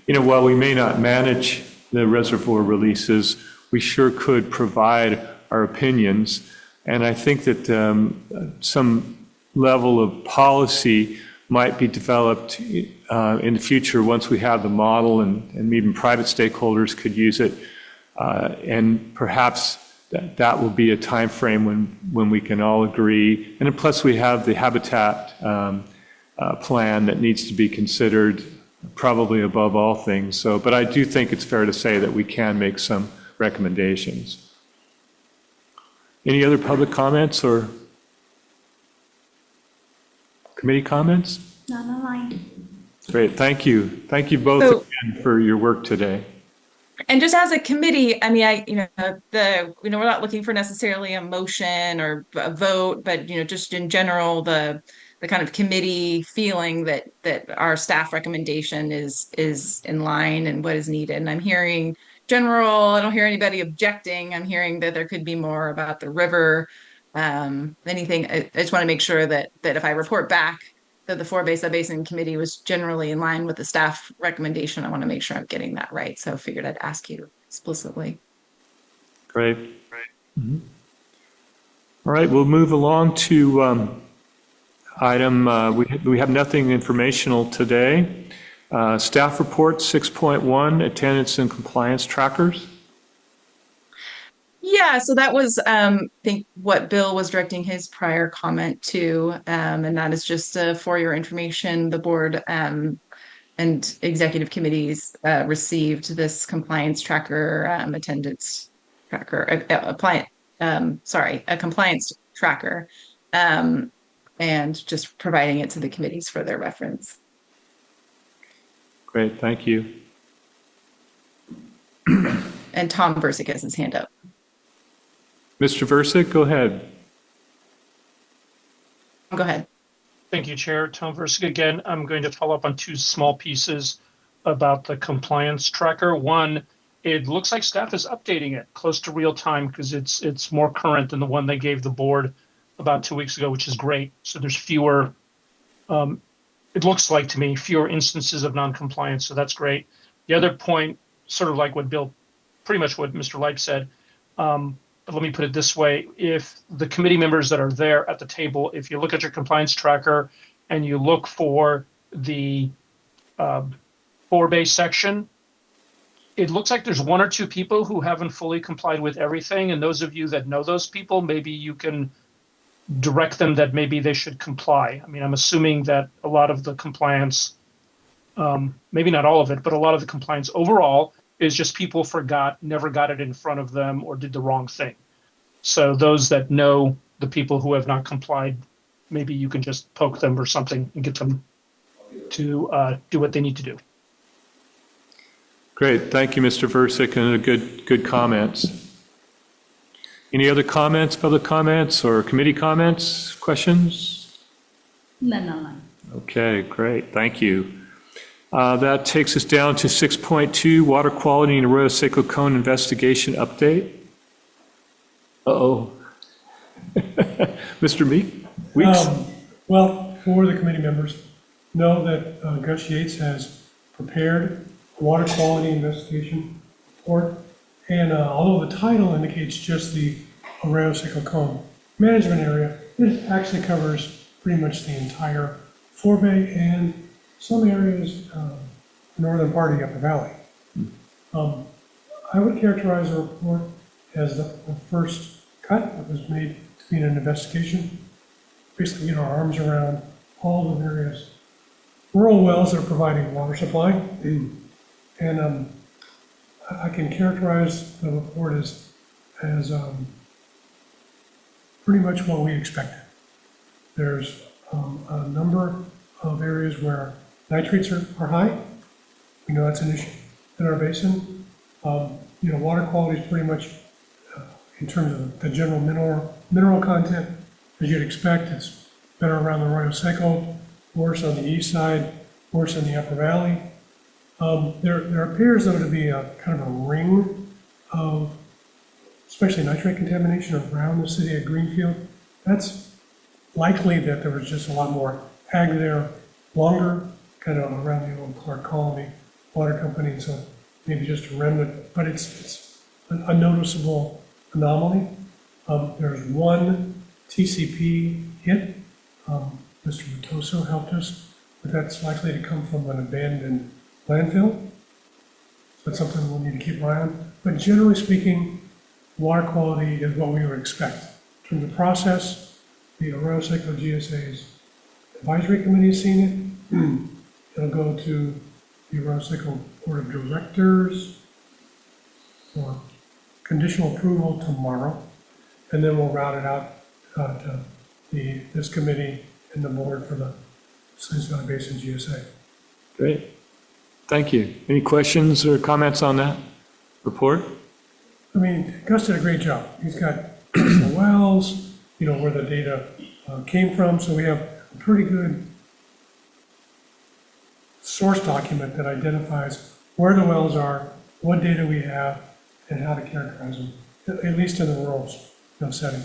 while we may not manage the reservoir releases, we sure could provide our opinions. And I think that some level of policy might be developed in the future once we have the model, and even private stakeholders could use it. And perhaps that will be a time frame when we can all agree. And then plus we have the habitat plan that needs to be considered probably above all things. So, but I do think it's fair to say that we can make some recommendations. Any other public comments or committee comments? None online. Great, thank you. Thank you both So- again for your work today. And just as a committee, I mean, we're not looking for necessarily a motion or a vote, but, just in general, the kind of committee feeling that our staff recommendation is in line and what is needed. And I'm hearing general, I don't hear anybody objecting. I'm hearing that there could be more about the river. Anything, I just want to make sure that if I report back that the Forebay Sub-Basin Committee was generally in line with the staff recommendation, I want to make sure I'm getting that right. So I figured I'd ask you explicitly. Great. Mhm. All right, we'll move along to item, we have nothing informational today. Staff report 6.1, attendance and compliance trackers. Yeah, so that was, I think, what Bill was directing his prior comment to, and that is just for your information, the board and executive committees received this compliance tracker, attendance tracker, a compliance tracker, and just providing it to the committees for their reference. Great, thank you. And Tom Versick has his hand up. Mr. Versick, go ahead. Go ahead. Thank you, Chair. Tom Versick again. I'm going to follow up on two small pieces about the compliance tracker. One, it looks like staff is updating it close to real time because it's more current than the one they gave the board about 2 weeks ago, which is great. So there's fewer, it looks like to me, fewer instances of non-compliance. So that's great. The other point, sort of like what Bill, pretty much what Mr. Leip said, but let me put it this way. If the committee members that are there at the table, if you look at your compliance tracker and you look for the Forebay section, it looks like there's one or two people who haven't fully complied with everything. And those of you that know those people, maybe you can direct them that maybe they should comply. I mean, I'm assuming that a lot of the compliance, maybe not all of it, but a lot of the compliance overall is just people never got it in front of them or did the wrong thing. So those that know the people who have not complied, maybe you can just poke them or something and get them to do what they need to do. Great, thank you, Mr. Versick, and good comments. Any other comments, public comments, or committee comments, questions? No. Okay, great, thank you. That takes us down to 6.2, water quality and Arroyo Seco Cone investigation update. Uh-oh. Mr. Weeks? Well, for the committee members, know that Gus Yates has prepared a water quality investigation report. And although the title indicates just the Arroyo Seco Cone management area, it actually covers pretty much the entire Forebay and some areas, northern part of the Upper Valley. I would characterize the report as the first cut that was made to be an investigation. Basically get our arms around all the various rural wells that are providing water supply. And I can characterize the report as pretty much what we expected. There's a number of areas where nitrates are high. We know that's an issue in our basin. Water quality is pretty much, in terms of the general mineral content, as you'd expect, it's better around the Arroyo Seco, worse on the east side, worse in the Upper Valley. There appears, though, to be a kind of a ring of, especially nitrate contamination around the city of Greenfield. That's likely that there was just a lot more ag there longer, kind of around the old Clark Colony Water Company, so maybe just a remnant, but it's a noticeable anomaly. There's one TCP hit. Mr. Matoso helped us, but that's likely to come from an abandoned landfill. So that's something we'll need to keep an eye on. But generally speaking, water quality is what we would expect. In terms of process, the Arroyo Seco GSA's advisory committee has seen it. It'll go to the Arroyo Seco Board of Directors for conditional approval tomorrow, and then we'll route it out to this committee and the board for the Science Valley Basin GSA. Great. Thank you. Any questions or comments on that report? I mean, Gus did a great job. He's got the wells, where the data came from, so we have a pretty good source document that identifies where the wells are, what data we have, and how to characterize them, at least in the rural setting.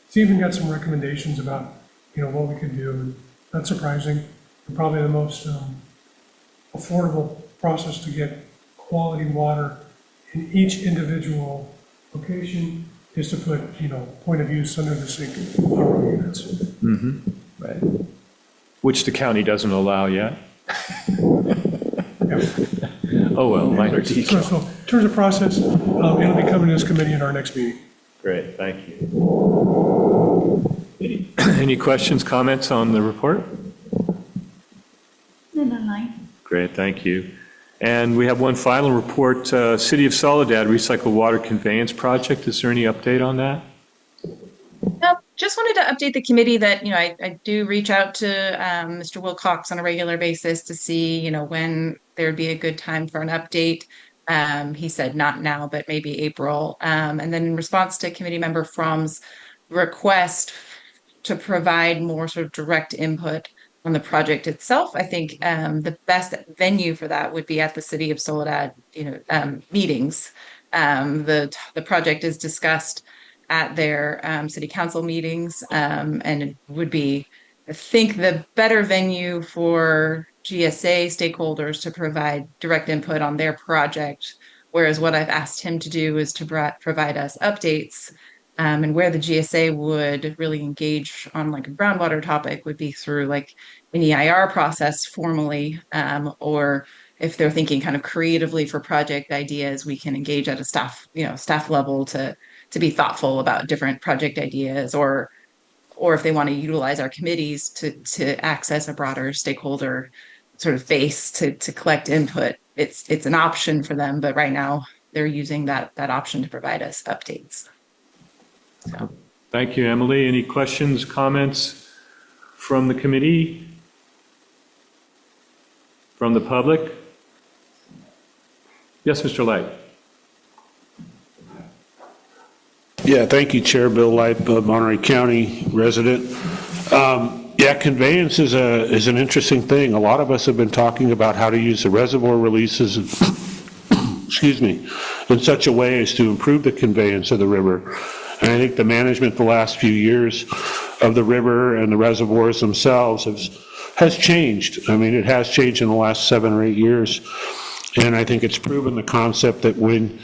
It's even got some recommendations about, what we could do, and not surprising, and probably the most affordable process to get quality water in each individual location is to put, point of use under the sink RO units. Mm-hmm. Right. Which the county doesn't allow yet. Oh, well, minor detail. So in terms of process, it'll be coming to this committee in our next meeting. Great, thank you. Any questions, comments on the report? No. Great, thank you. And we have one final report, City of Soledad Recycled Water Conveyance Project. Is there any update on that? Just wanted to update the committee that, I do reach out to Mr. Wilcox on a regular basis to see, when there'd be a good time for an update. He said not now, but maybe April. And then in response to committee member Fromm's request to provide more sort of direct input on the project itself, I think the best venue for that would be at the City of Soledad, meetings. The project is discussed at their city council meetings, and it would be, I think, the better venue for GSA stakeholders to provide direct input on their project, whereas what I've asked him to do is to provide us updates, and where the GSA would really engage on like a groundwater topic would be through like an EIR process formally, or if they're thinking kind of creatively for project ideas, we can engage at a staff level to be thoughtful about different project ideas, or if they want to utilize our committees to access a broader stakeholder sort of base to collect input. It's an option for them, but right now they're using that option to provide us updates. So. Thank you, Emily. Any questions, comments from the committee? From the public? Yes, Mr. Light. Yeah, thank you, Chair Bill Light, Monterey County resident. Yeah, conveyance is an interesting thing. A lot of us have been talking about how to use the reservoir releases, excuse me, in such a way as to improve the conveyance of the river. And I think the management the last few years of the river and the reservoirs themselves has changed. I mean, it has changed in the last 7 or 8 years. And I think it's proven the concept that when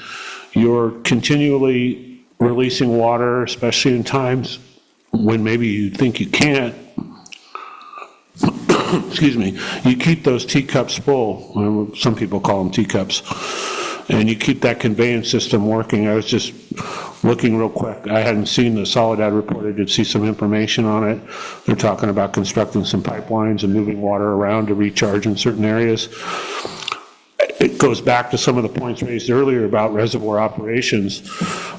you're continually releasing water, especially in times when maybe you think you can't, excuse me, you keep those teacups full. Some people call them teacups. And you keep that conveyance system working. I was just looking real quick. I hadn't seen the Soledad report. I did see some information on it. They're talking about constructing some pipelines and moving water around to recharge in certain areas. It goes back to some of the points raised earlier about reservoir operations.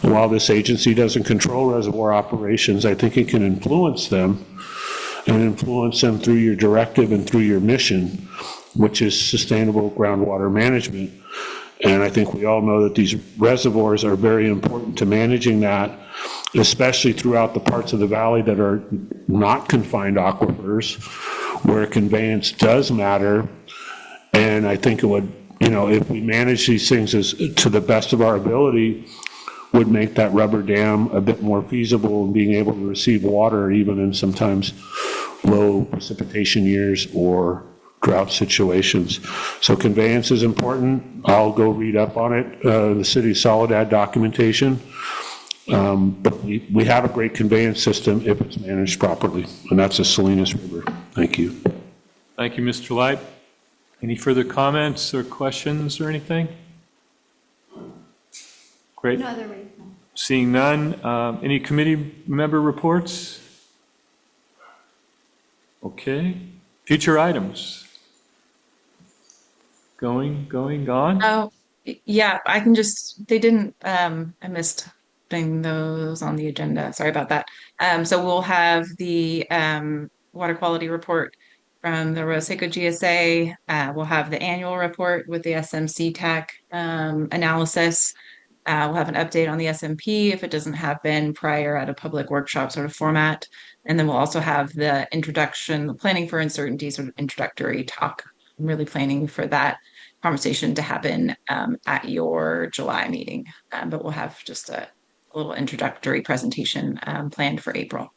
While this agency doesn't control reservoir operations, I think it can influence them, and influence them through your directive and through your mission, which is sustainable groundwater management. And I think we all know that these reservoirs are very important to managing that, especially throughout the parts of the valley that are not confined aquifers, where conveyance does matter. And I think it would, if we manage these things to the best of our ability, would make that rubber dam a bit more feasible in being able to receive water even in sometimes low precipitation years or drought situations. So conveyance is important. I'll go read up on it, the City of Soledad documentation. But we have a great conveyance system if it's managed properly, and that's the Salinas River. Thank you. Thank you, Mr. Light. Any further comments or questions or anything? Great. No other reason. Seeing none, any committee member reports? Okay. Future items? Going, gone? Oh, yeah, I can they didn't, I missed putting those on the agenda. Sorry about that. So we'll have the water quality report from the Roseco GSA. We'll have the annual report with the SMC TAC analysis. We'll have an update on the SMP if it doesn't happen prior at a public workshop sort of format. And then we'll also have the introduction, the planning for uncertainty sort of introductory talk. I'm really planning for that conversation to happen at your July meeting. But we'll have just a little introductory presentation planned for April.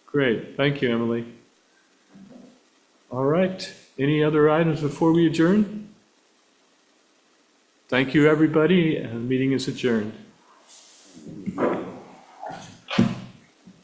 Great, thank you, Emily. All right, any other items before we adjourn? Thank you, everybody, and the meeting is adjourned.